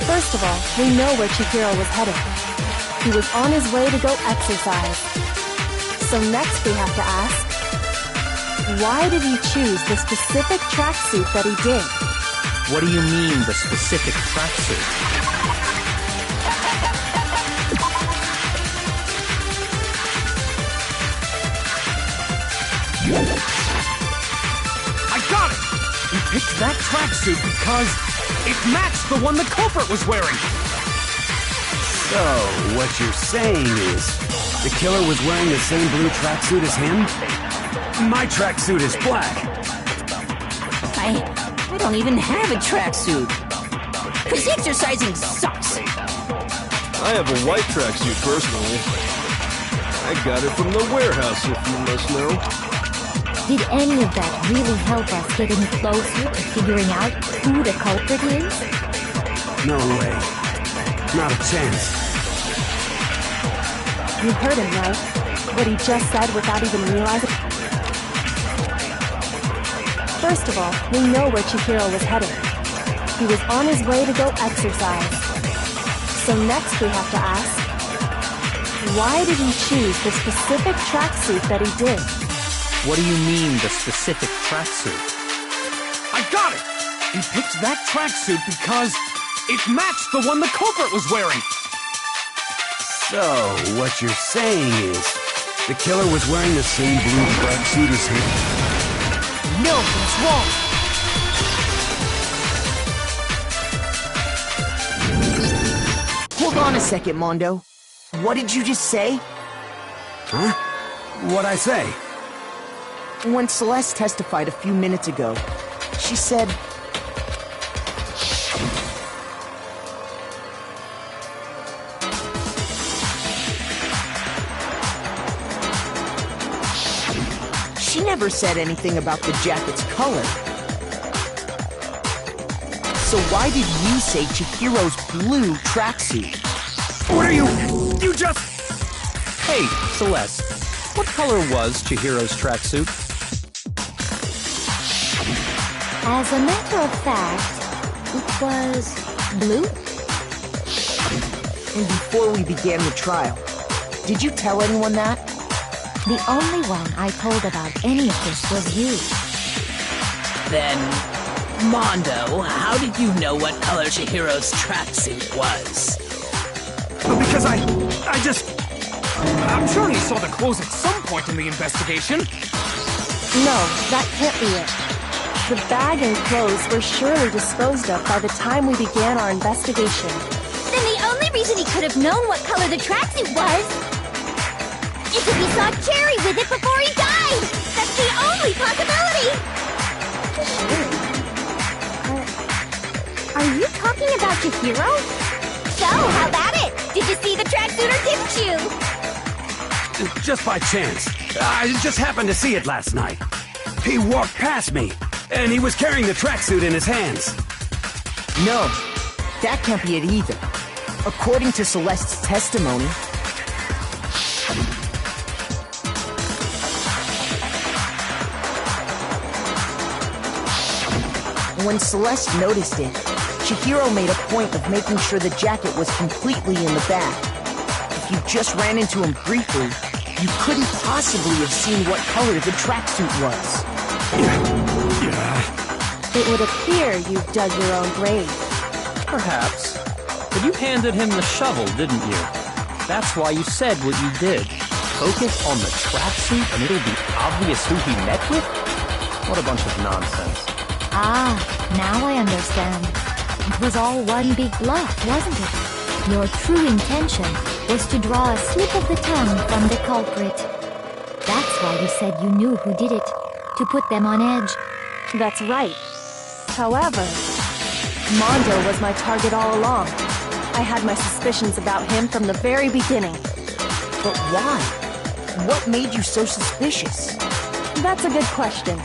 First of all, we know where Chihiro was headed. He was on his way to go exercise. So next we have to ask, why did he choose the specific tracksuit that he did? What do you mean, the specific tracksuit? I got it! He picked that tracksuit because it matched the one the culprit was wearing! So, what you're saying is, the killer was wearing the same blue tracksuit as him? My tracksuit is black. I don't even have a tracksuit. Because exercising sucks. I have a white tracksuit personally. I got it from the warehouse, if you must know. Did any of that really help us get any closer to figuring out who the culprit is? No way. Not a chance. You heard him, right? What he just said without even realizing. First of all, we know where Chihiro was heading. He was on his way to go exercise. So next we have to ask, why did he choose the specific tracksuit that he did? What do you mean, the specific tracksuit? I got it! He picked that tracksuit because it matched the one the culprit was wearing! So, what you're saying is, the killer was wearing the same blue tracksuit as him? No, that's wrong! Hold on a second, Mondo. What did you just say? Huh? What'd I say? When Celeste testified a few minutes ago, she said... She never said anything about the jacket's color. So why did you say Chihiro's blue tracksuit? What are you... You just... Hey, Celeste, what color was Chihiro's tracksuit? As a matter of fact, it was blue. And before we began the trial, did you tell anyone that? The only one I told about any of this was you. Then, Mondo, how did you know what color Chihiro's tracksuit was? Because I just... I'm sure he saw the clothes at some point in the investigation. No, that can't be it. The bag and clothes were surely disposed of by the time we began our investigation. Then the only reason he could have known what color the tracksuit was is if he saw Cherry with it before he died! That's the only possibility! Are you talking about Chihiro? So, how about it? Did you see the tracksuit or didn't you? Just by chance. I just happened to see it last night. He walked past me, and he was carrying the tracksuit in his hands. No, that can't be it either. According to Celeste's testimony, when Celeste noticed it, Chihiro made a point of making sure the jacket was completely in the bag. If you just ran into him briefly, you couldn't possibly have seen what color the tracksuit was. It would appear you've dug your own grave. Perhaps. But you handed him the shovel, didn't you? That's why you said what you did. Focus on the tracksuit and it'll be obvious who he met with? What a bunch of nonsense. Ah, now I understand. It was all one big bluff, wasn't it? Your true intention was to draw a slip of the tongue from the culprit. That's why you said you knew who did it, to put them on edge. That's right. However, Mondo was my target all along. I had my suspicions about him from the very beginning. But why? What made you so suspicious? That's a good question.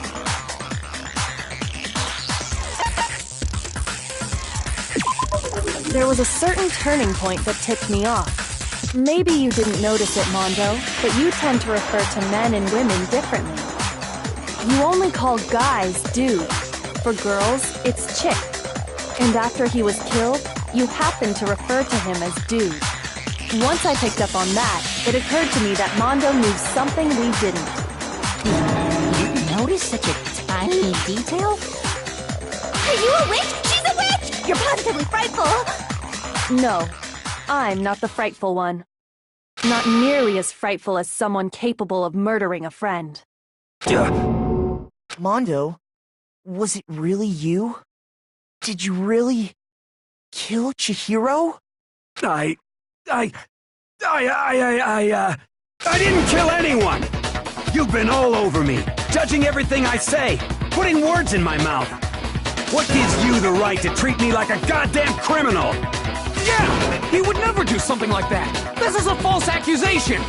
There was a certain turning point that tipped me off. Maybe you didn't notice it, Mondo, but you tend to refer to men and women differently. You only call guys dude. For girls, it's chick. And after he was killed, you happened to refer to him as dude. Once I picked up on that, it occurred to me that Mondo knew something we didn't. You notice such a tiny detail? Are you a witch? She's a witch! You're positively frightful! No, I'm not the frightful one. Not nearly as frightful as someone capable of murdering a friend. Mondo, was it really you? Did you really kill Chihiro? I didn't kill anyone! You've been all over me, judging everything I say, putting words in my mouth. What gives you the right to treat me like a goddamn criminal? Yeah! He would never do something like that! This is a false accusation!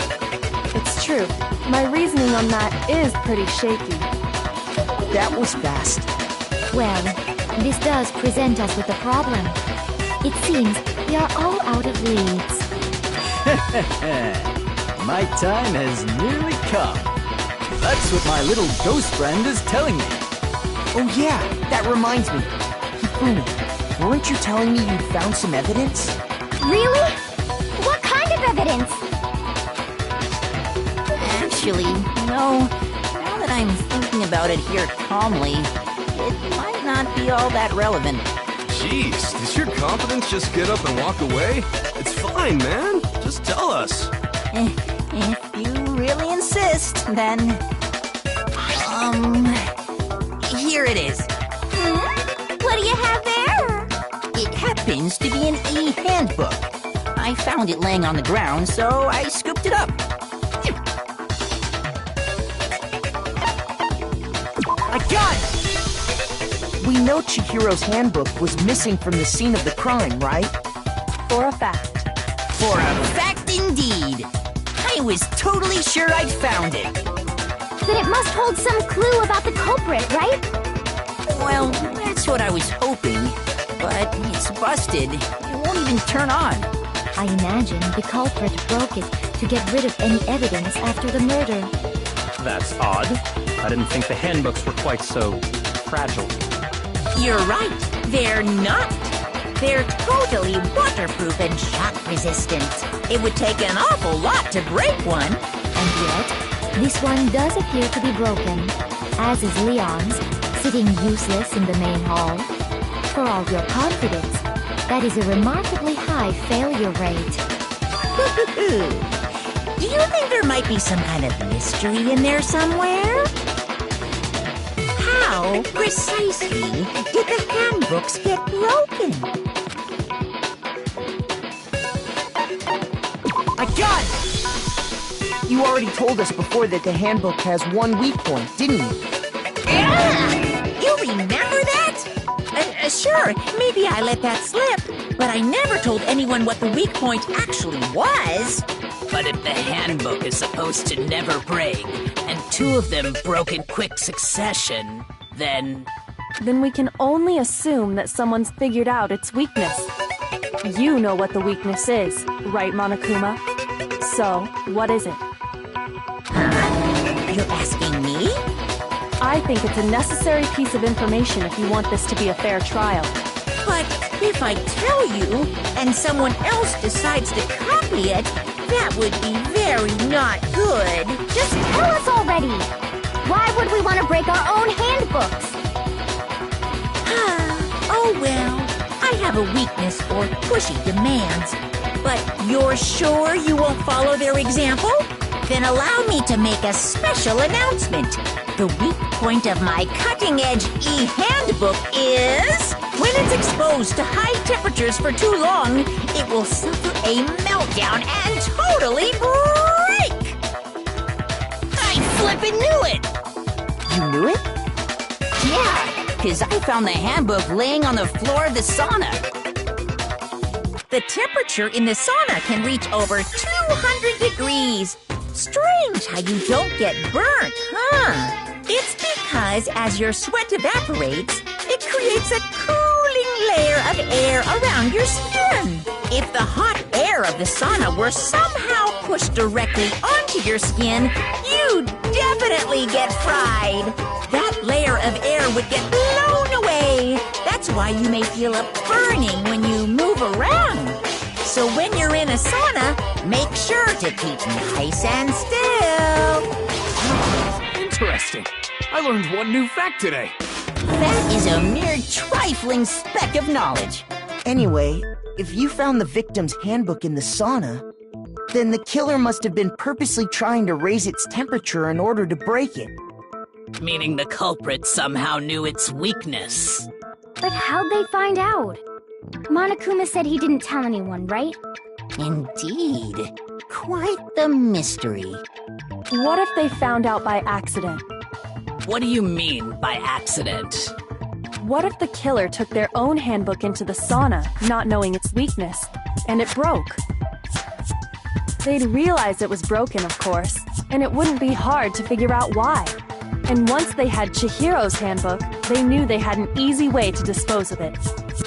It's true. My reasoning on that is pretty shaky. That was fast. Well, this does present us with a problem. It seems we are all out of leads. My time has nearly come. That's what my little ghost friend is telling me. Oh yeah, that reminds me. Hifumi, weren't you telling me you'd found some evidence? Really? What kind of evidence? Actually, now that I'm thinking about it here calmly, it might not be all that relevant. Jeez, does your confidence just get up and walk away? It's fine, man. Just tell us. If you really insist, then... Here it is. What do you have there? It happens to be an e-handbook. I found it laying on the ground, so I scooped it up. I got it! We know Chihiro's handbook was missing from the scene of the crime, right? For a fact. For a fact indeed. I was totally sure I'd found it. Then it must hold some clue about the culprit, right? Well, that's what I was hoping. But it's busted. It won't even turn on. I imagine the culprit broke it to get rid of any evidence after the murder. That's odd. I didn't think the handbooks were quite so fragile. You're right. They're not. They're totally waterproof and shock resistant. It would take an awful lot to break one. And yet, this one does appear to be broken, as is Leon's, sitting useless in the main hall. For all your confidence, that is a remarkably high failure rate. Do you think there might be some kind of mystery in there somewhere? How precisely did the handbooks get broken? I got it! You already told us before that the handbook has one weak point, didn't you? You remember that? Sure, maybe I let that slip, but I never told anyone what the weak point actually was. But if the handbook is supposed to never break, and two of them broke in quick succession, then... Then we can only assume that someone's figured out its weakness. You know what the weakness is, right, Monokuma? So, what is it? You're asking me? I think it's a necessary piece of information if you want this to be a fair trial. But if I tell you, and someone else decides to copy it, that would be very not good. Just tell us already! Why would we want to break our own handbooks? Oh well, I have a weakness for pushy demands. But you're sure you won't follow their example? Then allow me to make a special announcement. The weak point of my cutting-edge e-handbook is... when it's exposed to high temperatures for too long, it will suffer a meltdown and totally break! I flippin' knew it! You knew it? Yeah, because I found the handbook laying on the floor of the sauna. The temperature in the sauna can reach over 200 degrees. Strange how you don't get burnt, huh? It's because as your sweat evaporates, it creates a cooling layer of air around your skin. If the hot air of the sauna were somehow pushed directly onto your skin, you'd definitely get fried. That layer of air would get blown away. That's why you may feel a burning when you move around. So when you're in a sauna, make sure to keep nice and still. Interesting. I learned one new fact today. That is a mere trifling speck of knowledge. Anyway, if you found the victim's handbook in the sauna, then the killer must have been purposely trying to raise its temperature in order to break it. Meaning the culprit somehow knew its weakness. But how'd they find out? Monokuma said he didn't tell anyone, right? Indeed. Quite the mystery. What if they found out by accident? What do you mean by accident? What if the killer took their own handbook into the sauna, not knowing its weakness, and it broke? They'd realize it was broken, of course, and it wouldn't be hard to figure out why. And once they had Chihiro's handbook, they knew they had an easy way to dispose of it.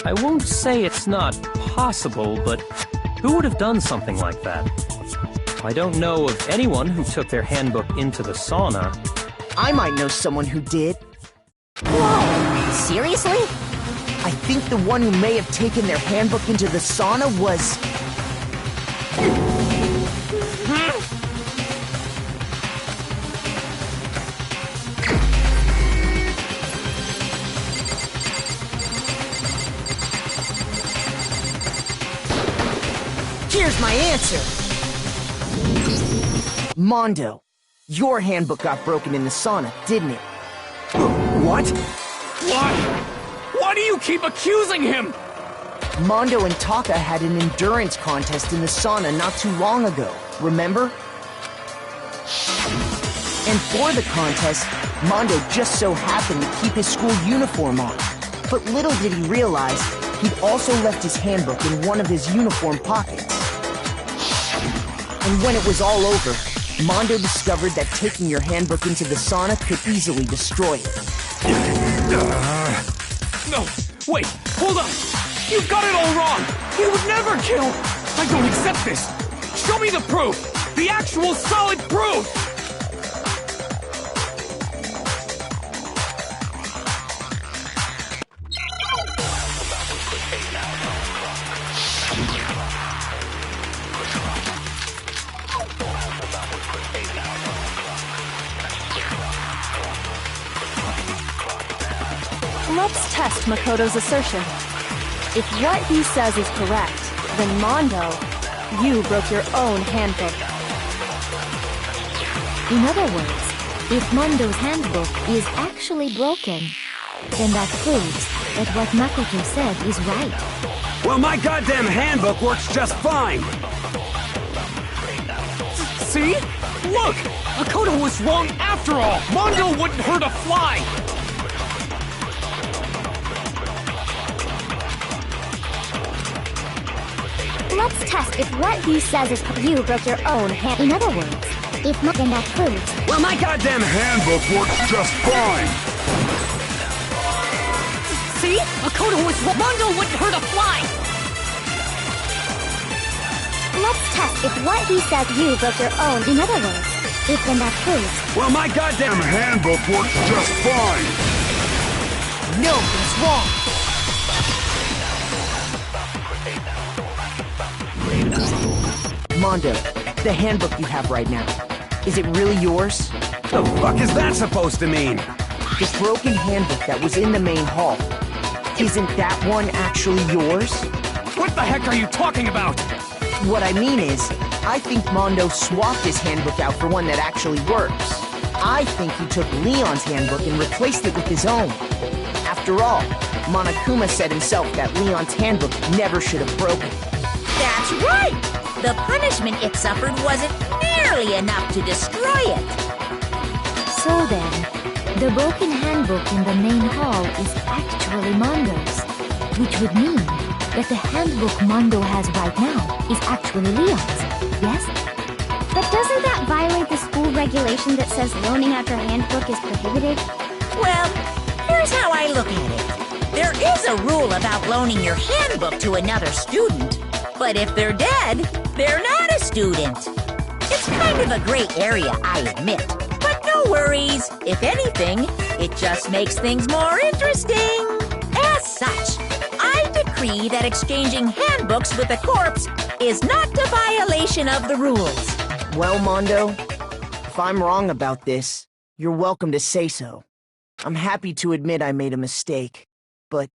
I won't say it's not possible, but who would have done something like that? I don't know of anyone who took their handbook into the sauna. I might know someone who did. Whoa! Seriously? I think the one who may have taken their handbook into the sauna was... Here's my answer! Mondo, your handbook got broken in the sauna, didn't it? What? Why? Why do you keep accusing him? Mondo and Taka had an endurance contest in the sauna not too long ago, remember? And for the contest, Mondo just so happened to keep his school uniform on. But little did he realize, he'd also left his handbook in one of his uniform pockets. And when it was all over, Mondo discovered that taking your handbook into the sauna could easily destroy it. No, wait, hold on! You've got it all wrong! He would never kill! I don't accept this! Show me the proof! The actual solid proof! Let's test Makoto's assertion. If what he says is correct, then Mondo, you broke your own handbook. In other words, if Mondo's handbook is actually broken, then that proves that what Makoto said is right. Well, my goddamn handbook works just fine! See? Look! Makoto was wrong after all! Mondo wouldn't hurt a fly! Let's test if what he says is you broke your own hand. In other words, if not, then that proves. Well, my goddamn handbook works just fine! See? Makoto was wrong. Mondo wouldn't hurt a fly! Let's test if what he says you broke your own. In other words, if then that proves. Well, my goddamn handbook works just fine! No, he's wrong! Mondo, the handbook you have right now, is it really yours? The fuck is that supposed to mean? The broken handbook that was in the main hall, isn't that one actually yours? What the heck are you talking about? What I mean is, I think Mondo swapped his handbook out for one that actually works. I think he took Leon's handbook and replaced it with his own. After all, Monokuma said himself that Leon's handbook never should have broken. That's right! The punishment it suffered wasn't nearly enough to destroy it. So then, the broken handbook in the main hall is actually Mondo's, which would mean that the handbook Mondo has right now is actually Leon's, yes? But doesn't that violate the school regulation that says loaning out your handbook is prohibited? Well, here's how I look at it. There is a rule about loaning your handbook to another student, but if they're dead, they're not a student. It's kind of a gray area, I admit. But no worries. If anything, it just makes things more interesting. As such, I decree agree that exchanging handbooks with a corpse is not a violation of the rules. Well, Mondo, if I'm wrong about this, you're welcome to say so. I'm happy to admit I made a mistake, but...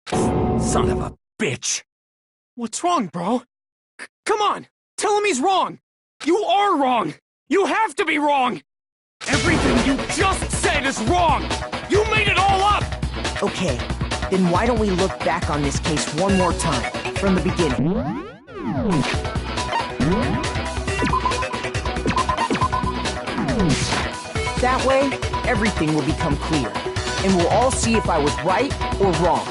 Son of a bitch! What's wrong, bro? Come on! Tell him he's wrong! You are wrong! You have to be wrong! Everything you just said is wrong! You made it all up! Okay, then why don't we look back on this case one more time, from the beginning? That way, everything will become clear, and we'll all see if I was right or wrong.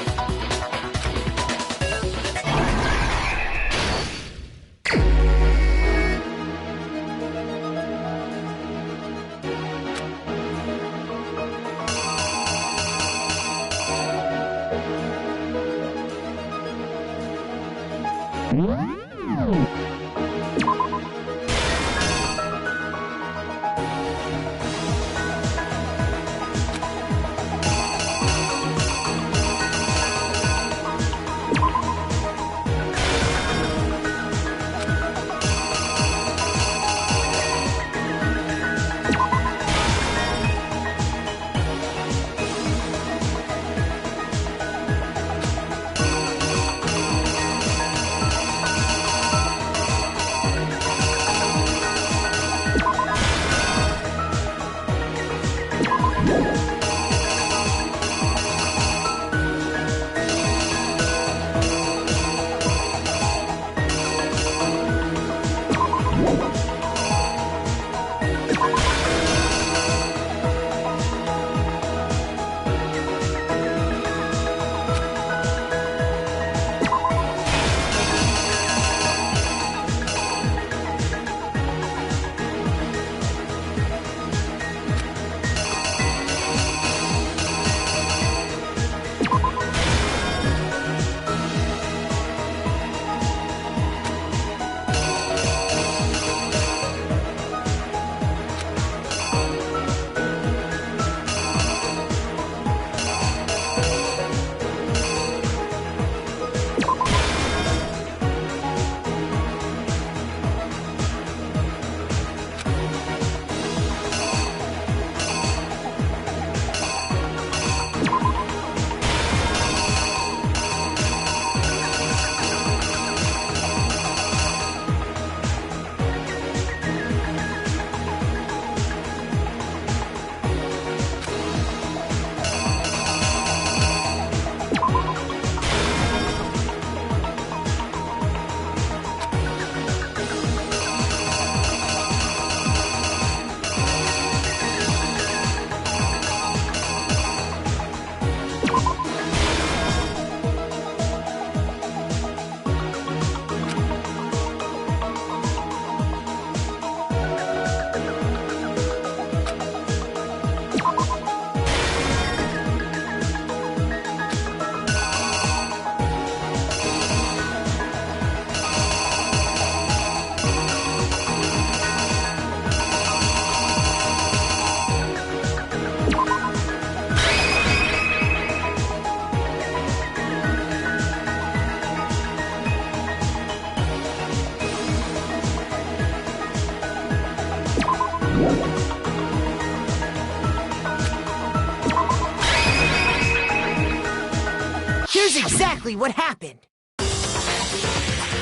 Here's exactly what happened.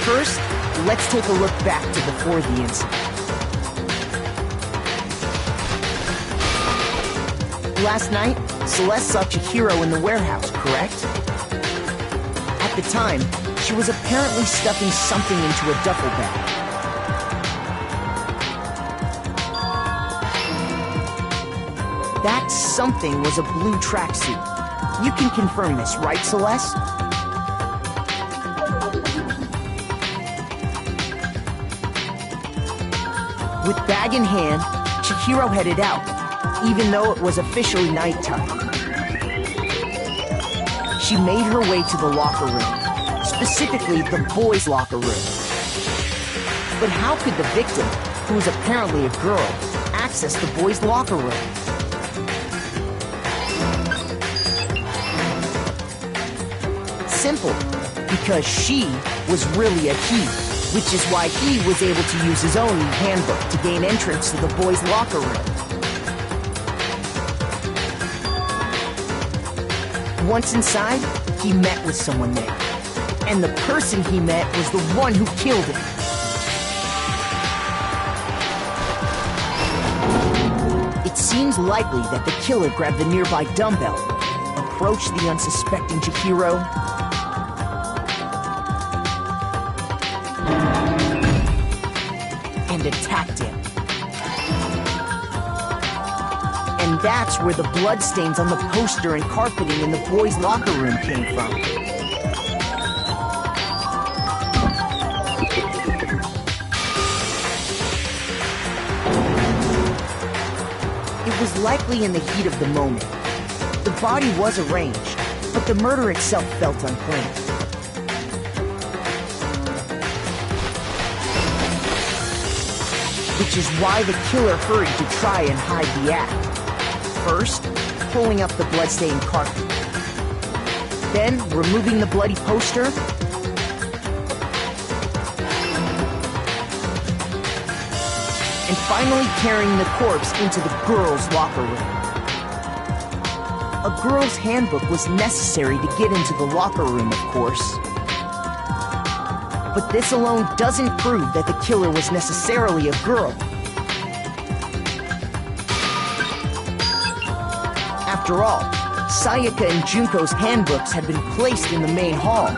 First, let's take a look back to before the incident. Last night, Celeste saw Chihiro in the warehouse, correct? At the time, she was apparently stuffing something into a duffel bag. That something was a blue tracksuit. You can confirm this, right, Celeste? With bag in hand, Chihiro headed out, even though it was officially nighttime. She made her way to the locker room, specifically the boys' locker room. But how could the victim, who was apparently a girl, access the boys' locker room? simple, because she was really a he, which is why he was able to use his own handbook to gain entrance to the boys' locker room. Once inside, he met with someone there, and the person he met was the one who killed him. It seems likely that the killer grabbed the nearby dumbbell, approached the unsuspecting Chihiro, and attacked him. And that's where the bloodstains on the poster and carpeting in the boys' locker room came from. It was likely in the heat of the moment. The body was arranged, but the murder itself felt unplanned. Which is why the killer hurried to try and hide the act. First, pulling up the bloodstained carpet. Then, removing the bloody poster. And finally carrying the corpse into the girls' locker room. A girl's handbook was necessary to get into the locker room, of course. But this alone doesn't prove that the killer was necessarily a girl. After all, Sayaka and Junko's handbooks had been placed in the main hall.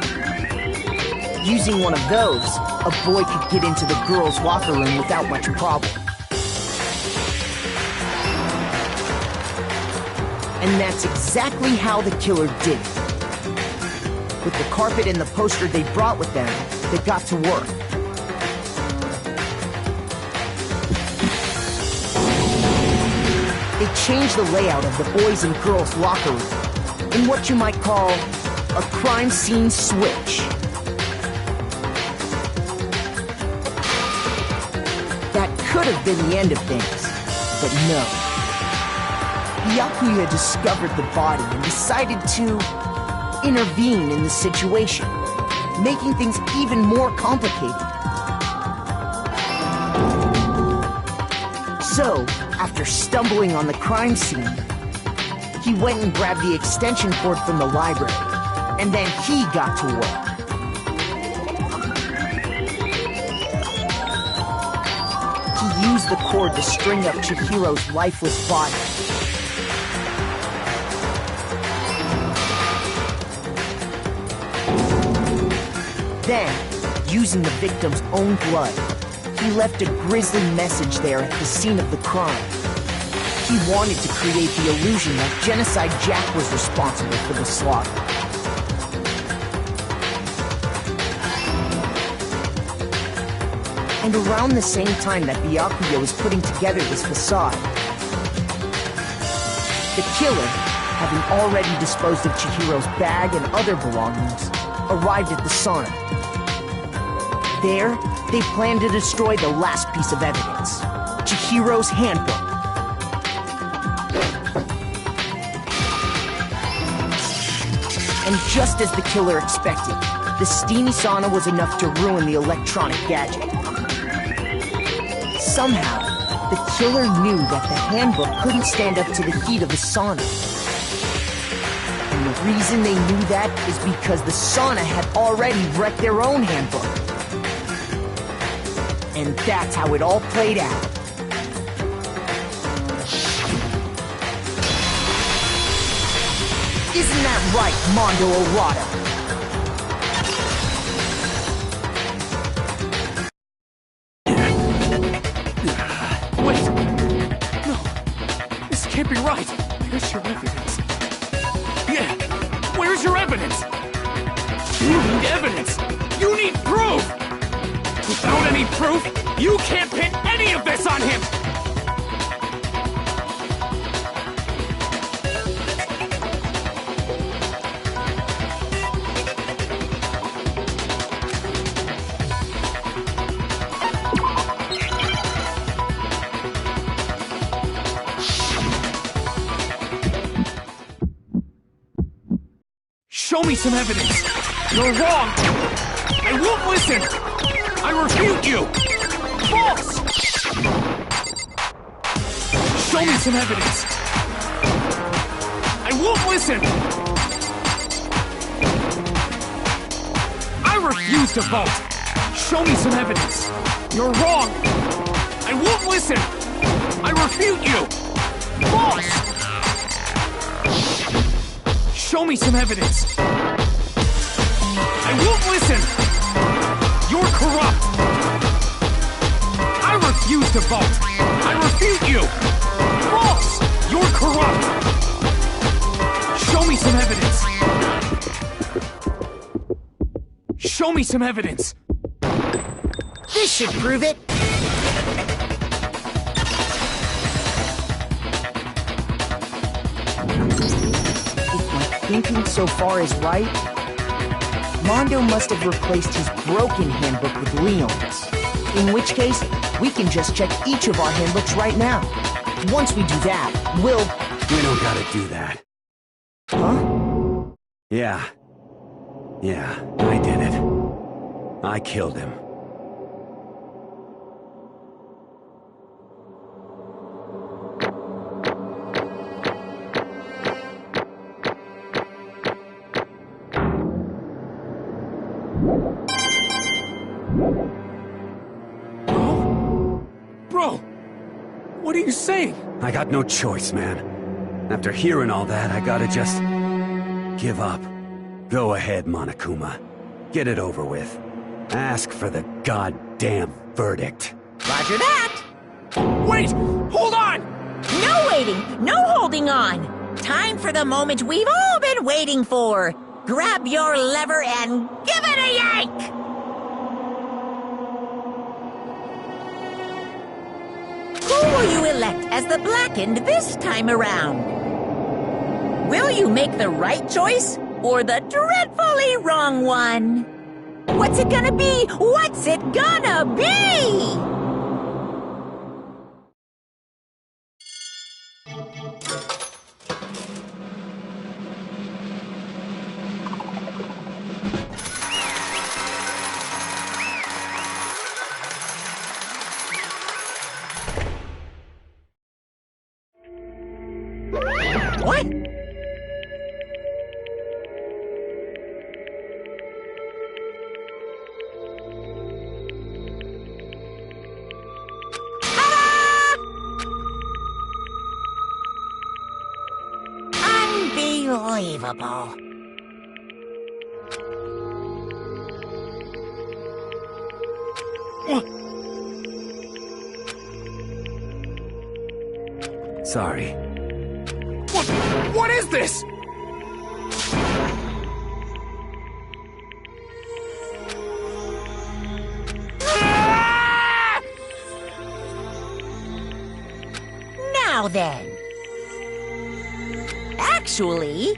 Using one of those, a boy could get into the girls' locker room without much problem. And that's exactly how the killer did it. With the carpet and the poster they brought with them, they got to work. They changed the layout of the boys' and girls' locker room in what you might call a crime scene switch. That could have been the end of things, but no. Byakuya discovered the body and decided to intervene in the situation, making things even more complicated. So, after stumbling on the crime scene, he went and grabbed the extension cord from the library, and then he got to work. He used the cord to string up Chihiro's lifeless body. Then, using the victim's own blood, he left a grisly message there at the scene of the crime. He wanted to create the illusion that Genocide Jack was responsible for the slaughter. And around the same time that Byakuya was putting together this facade, the killer, having already disposed of Chihiro's bag and other belongings, arrived at the sauna. There, they planned to destroy the last piece of evidence, Chihiro's handbook. And just as the killer expected, the steamy sauna was enough to ruin the electronic gadget. Somehow, the killer knew that the handbook couldn't stand up to the heat of the sauna. And the reason they knew that is because the sauna had already wrecked their own handbook. And that's how it all played out. Isn't that right, Mondo Orada? Wait! No! This can't be right! Where's your evidence? Yeah! Where's your evidence? You need evidence! You need proof! Without any proof, you can't pin any of this on him! Show me some evidence! You're wrong! I won't listen! I refute you! False! Show me some evidence! I won't listen! I refuse to vote! Show me some evidence! You're wrong! I won't listen! I refute you! False! Show me some evidence! I won't listen! You're corrupt! I refuse to vote! I refute you! False! You're corrupt! Show me some evidence! Show me some evidence! This should prove it. If my thinking so far is right, Mondo must have replaced his broken handbook with Leon's. In which case, we can just check each of our handbooks right now. Once we do that, we'll... We don't gotta do that. Huh? Yeah, I did it. I killed him. Bro! What are you saying? I got no choice, man. After hearing all that, I gotta just... give up. Go ahead, Monokuma. Get it over with. Ask for the goddamn verdict. Roger that! Wait! Hold on! No waiting! No holding on! Time for the moment we've all been waiting for! Grab your lever and give it a yank! Who will you elect as the Blackened this time around? Will you make the right choice or the dreadfully wrong one? What's it gonna be? What's it gonna be? What? Unbelievable. Sorry. What is this? Now then. Actually...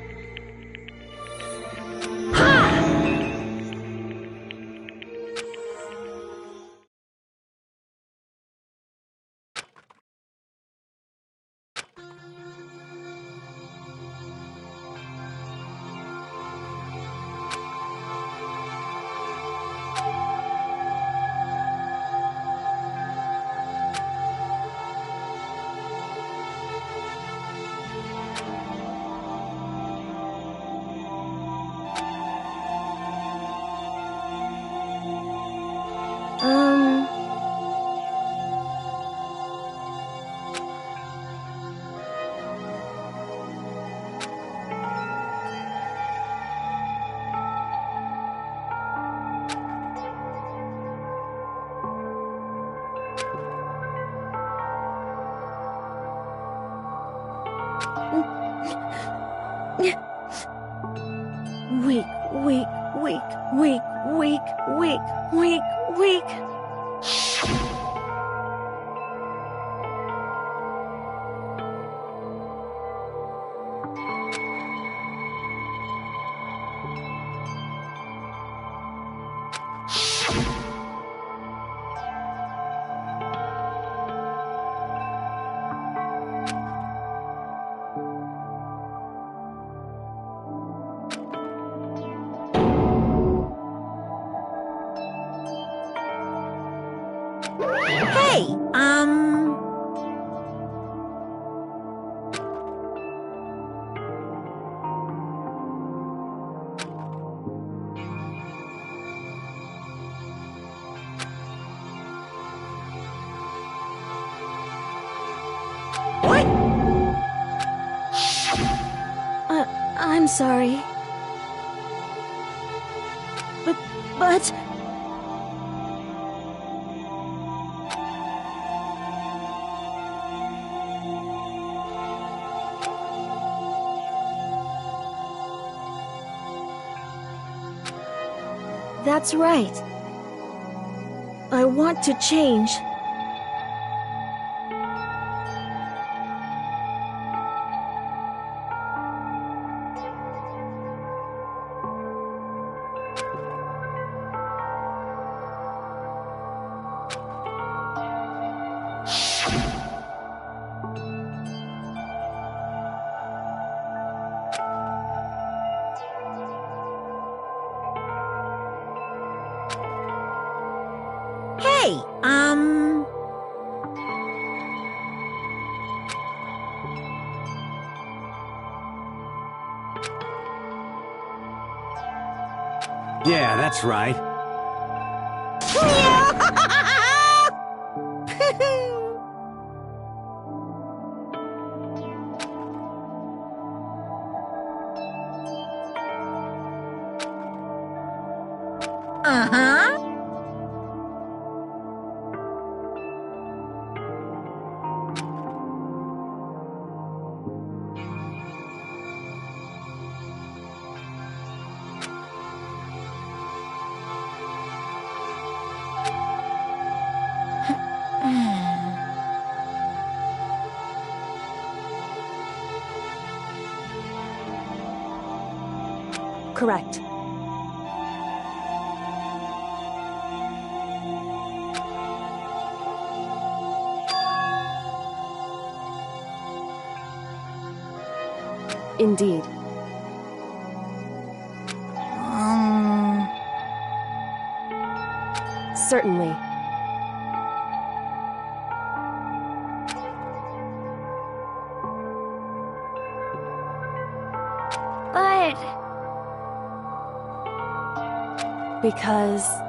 Weak. Hey, what? I'm sorry. But... That's right. I want to change. Hey, Yeah, that's right. Uh-huh. Correct. Indeed. Certainly. But... Because...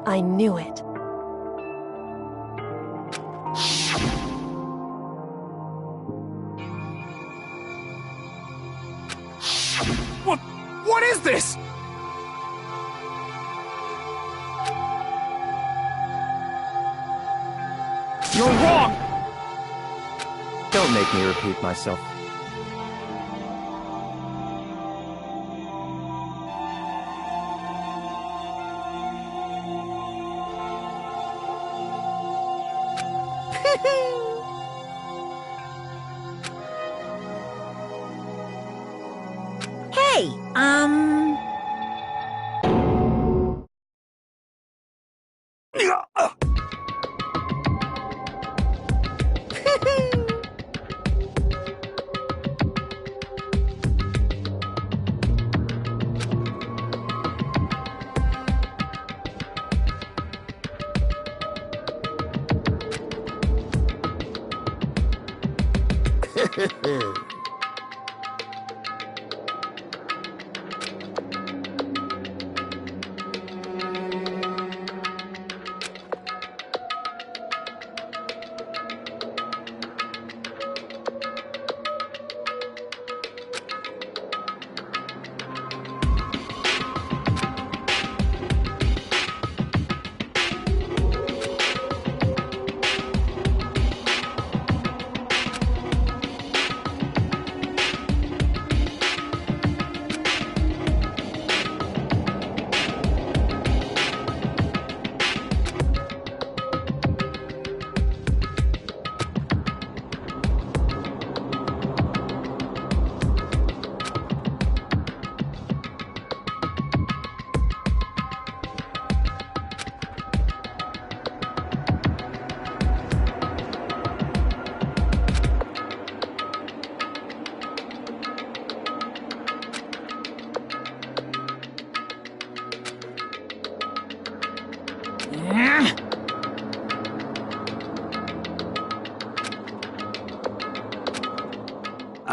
I knew it. What is this? You're wrong! Don't make me repeat myself. Hey,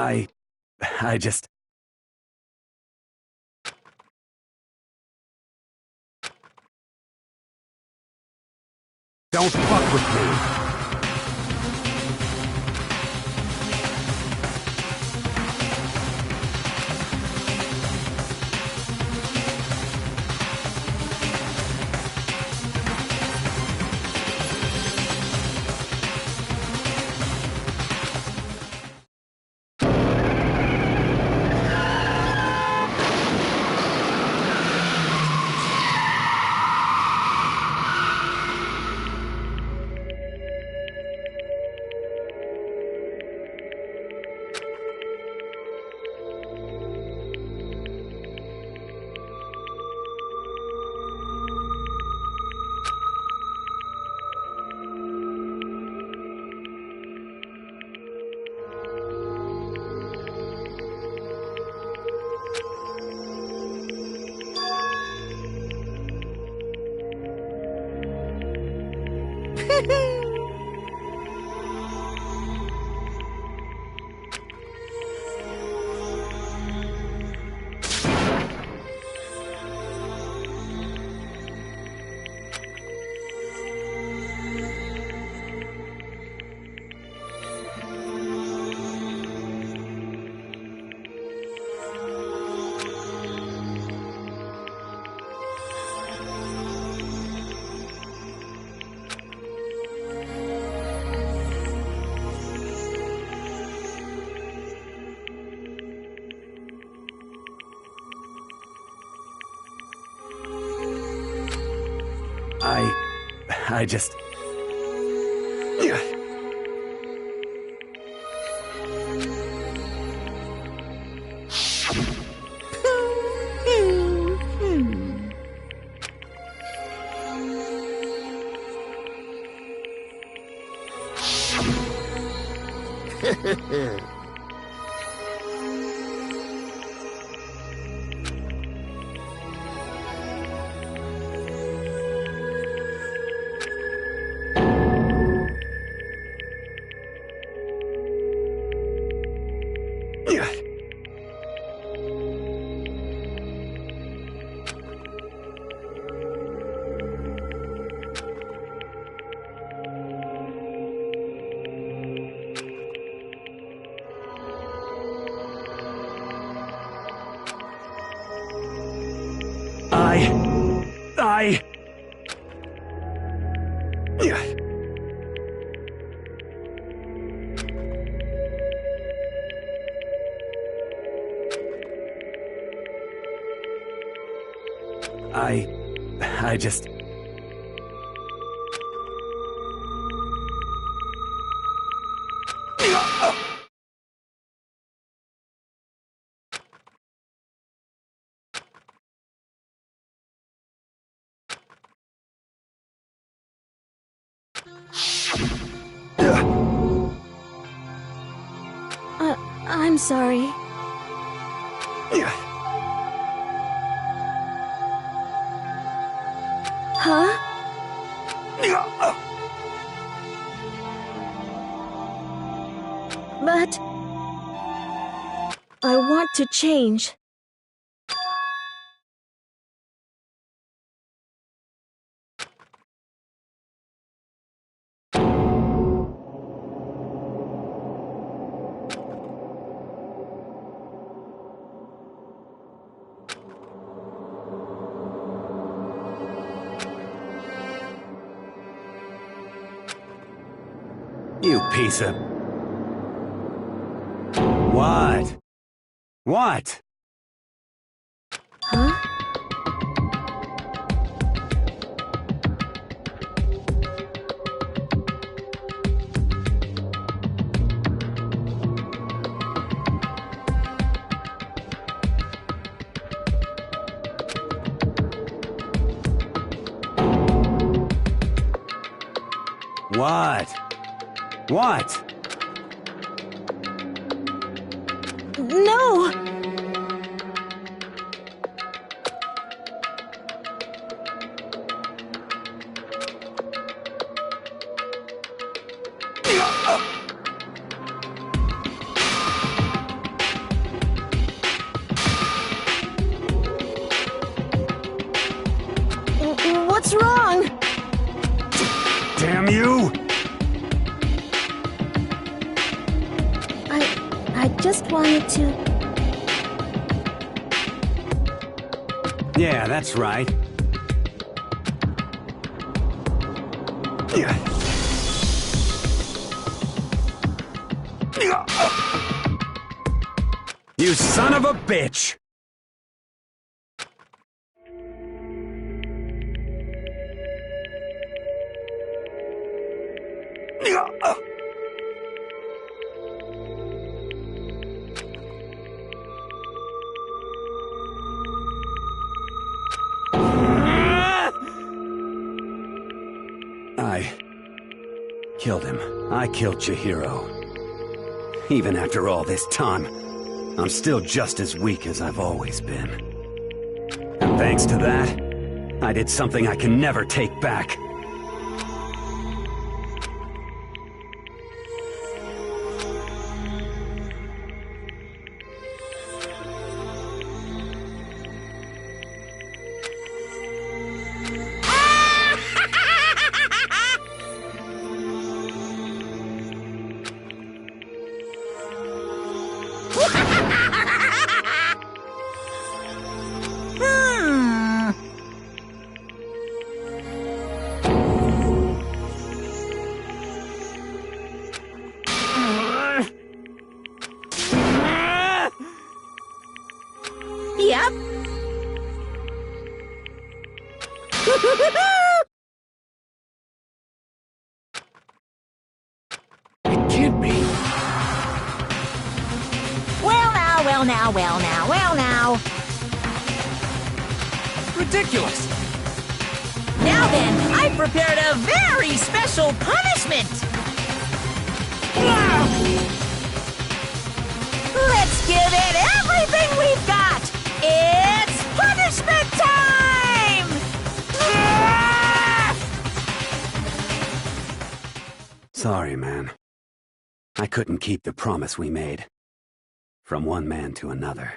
I just... Don't fuck with me! I just... I just... I'm sorry. Huh? But... I want to change. You piece of... What? What? Huh? What? What? No! Damn you! I just wanted to... Yeah, that's right. You son of a bitch! I killed him. I killed Chihiro. Even after all this time, I'm still just as weak as I've always been. And thanks to that, I did something I can never take back. Yep. It can't be. Well now. Ridiculous. Now then, I've prepared a very special punishment. Let's give it everything we've got. It's punishment time! Sorry, man. I couldn't keep the promise we made. From one man to another.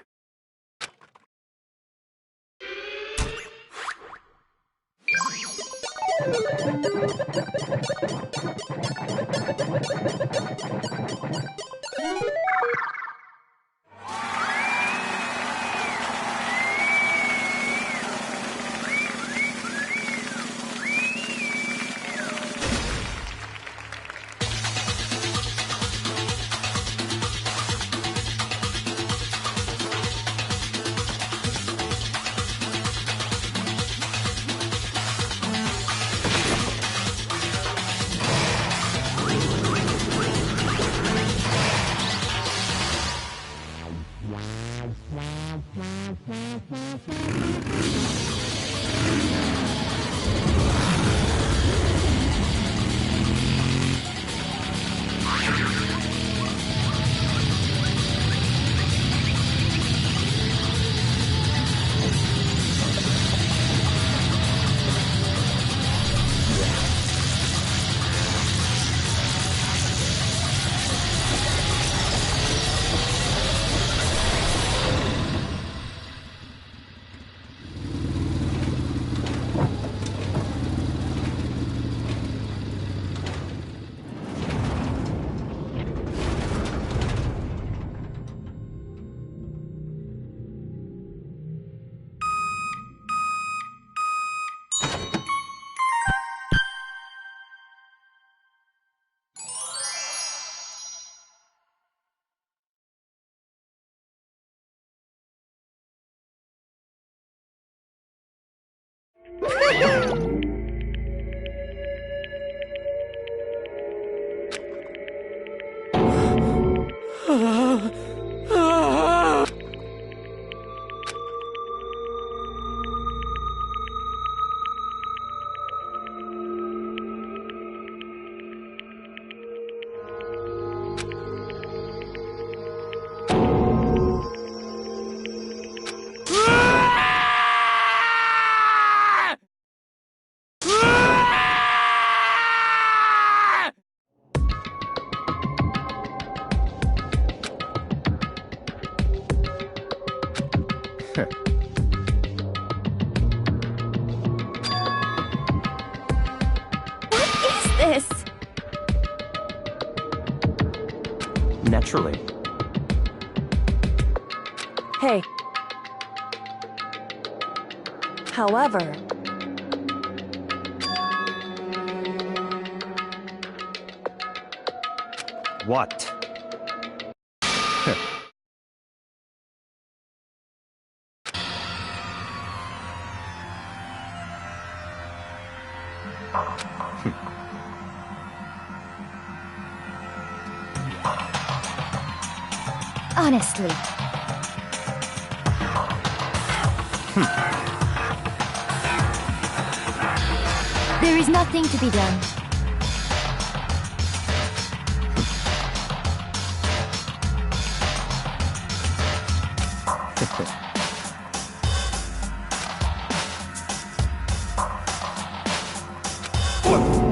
Naturally. Hey. However... What? Honestly. There is nothing to be done.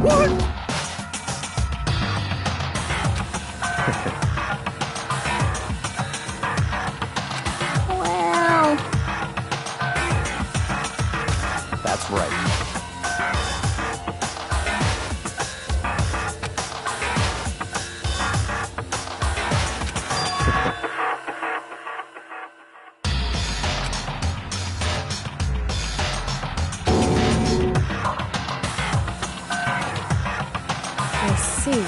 What? Well... That's right. I see.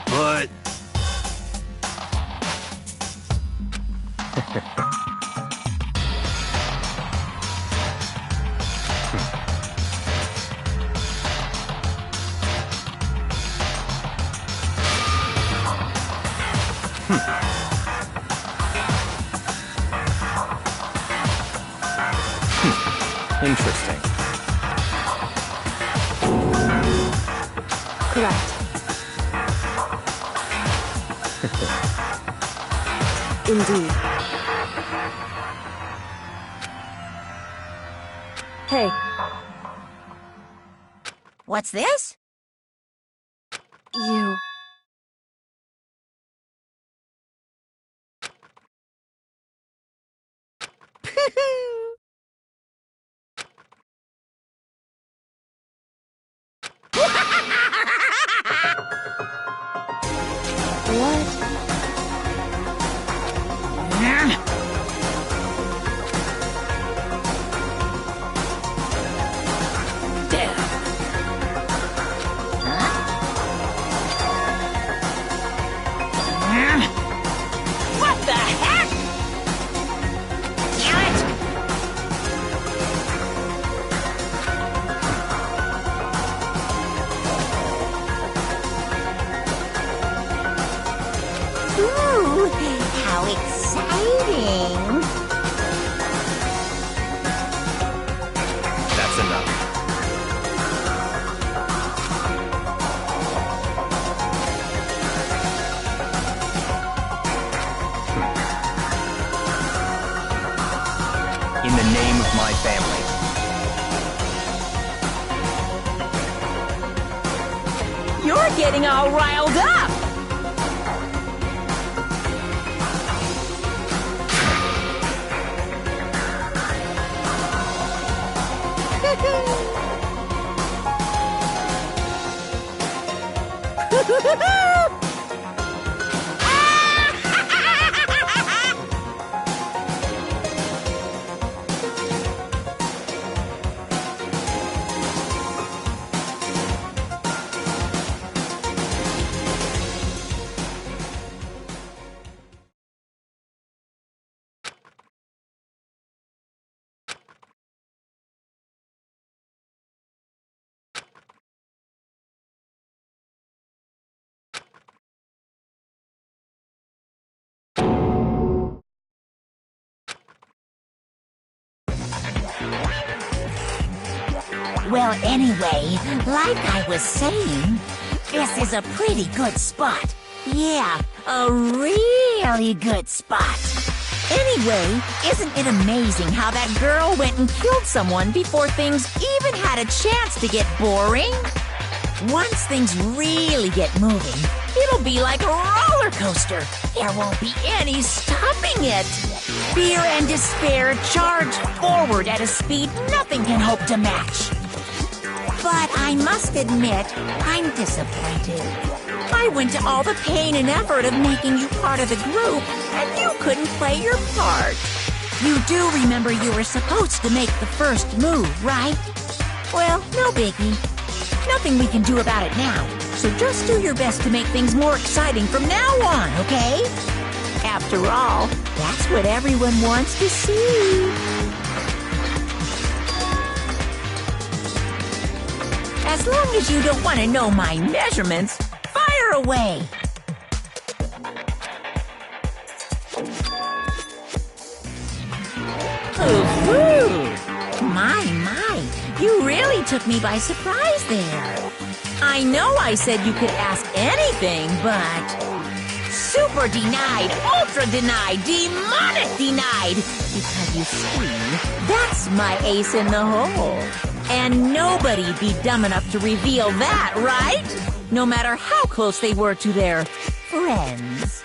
But... Interesting. Correct. Indeed. Hey. What's this? You... What? Damn. What the heck? Damn it! Ooh, how exciting! That's enough. In the name of my family. You're getting all riled up! Well, anyway, like I was saying, this is a pretty good spot. Yeah, a really good spot. Anyway, isn't it amazing how that girl went and killed someone before things even had a chance to get boring? Once things really get moving, it'll be like a roller coaster. There won't be any stopping it. Fear and despair charge forward at a speed nothing can hope to match. But I must admit, I'm disappointed. I went to all the pain and effort of making you part of the group, and you couldn't play your part. You do remember you were supposed to make the first move, right? Well, no biggie. Nothing we can do about it now, so just do your best to make things more exciting from now on, okay? After all, that's what everyone wants to see. As long as you don't want to know my measurements, fire away! Ooh, my, you really took me by surprise there. I know I said you could ask anything, but... Super denied, ultra denied, demonic denied! Because you see, that's my ace in the hole. And nobody'd be dumb enough to reveal that, right? No matter how close they were to their friends.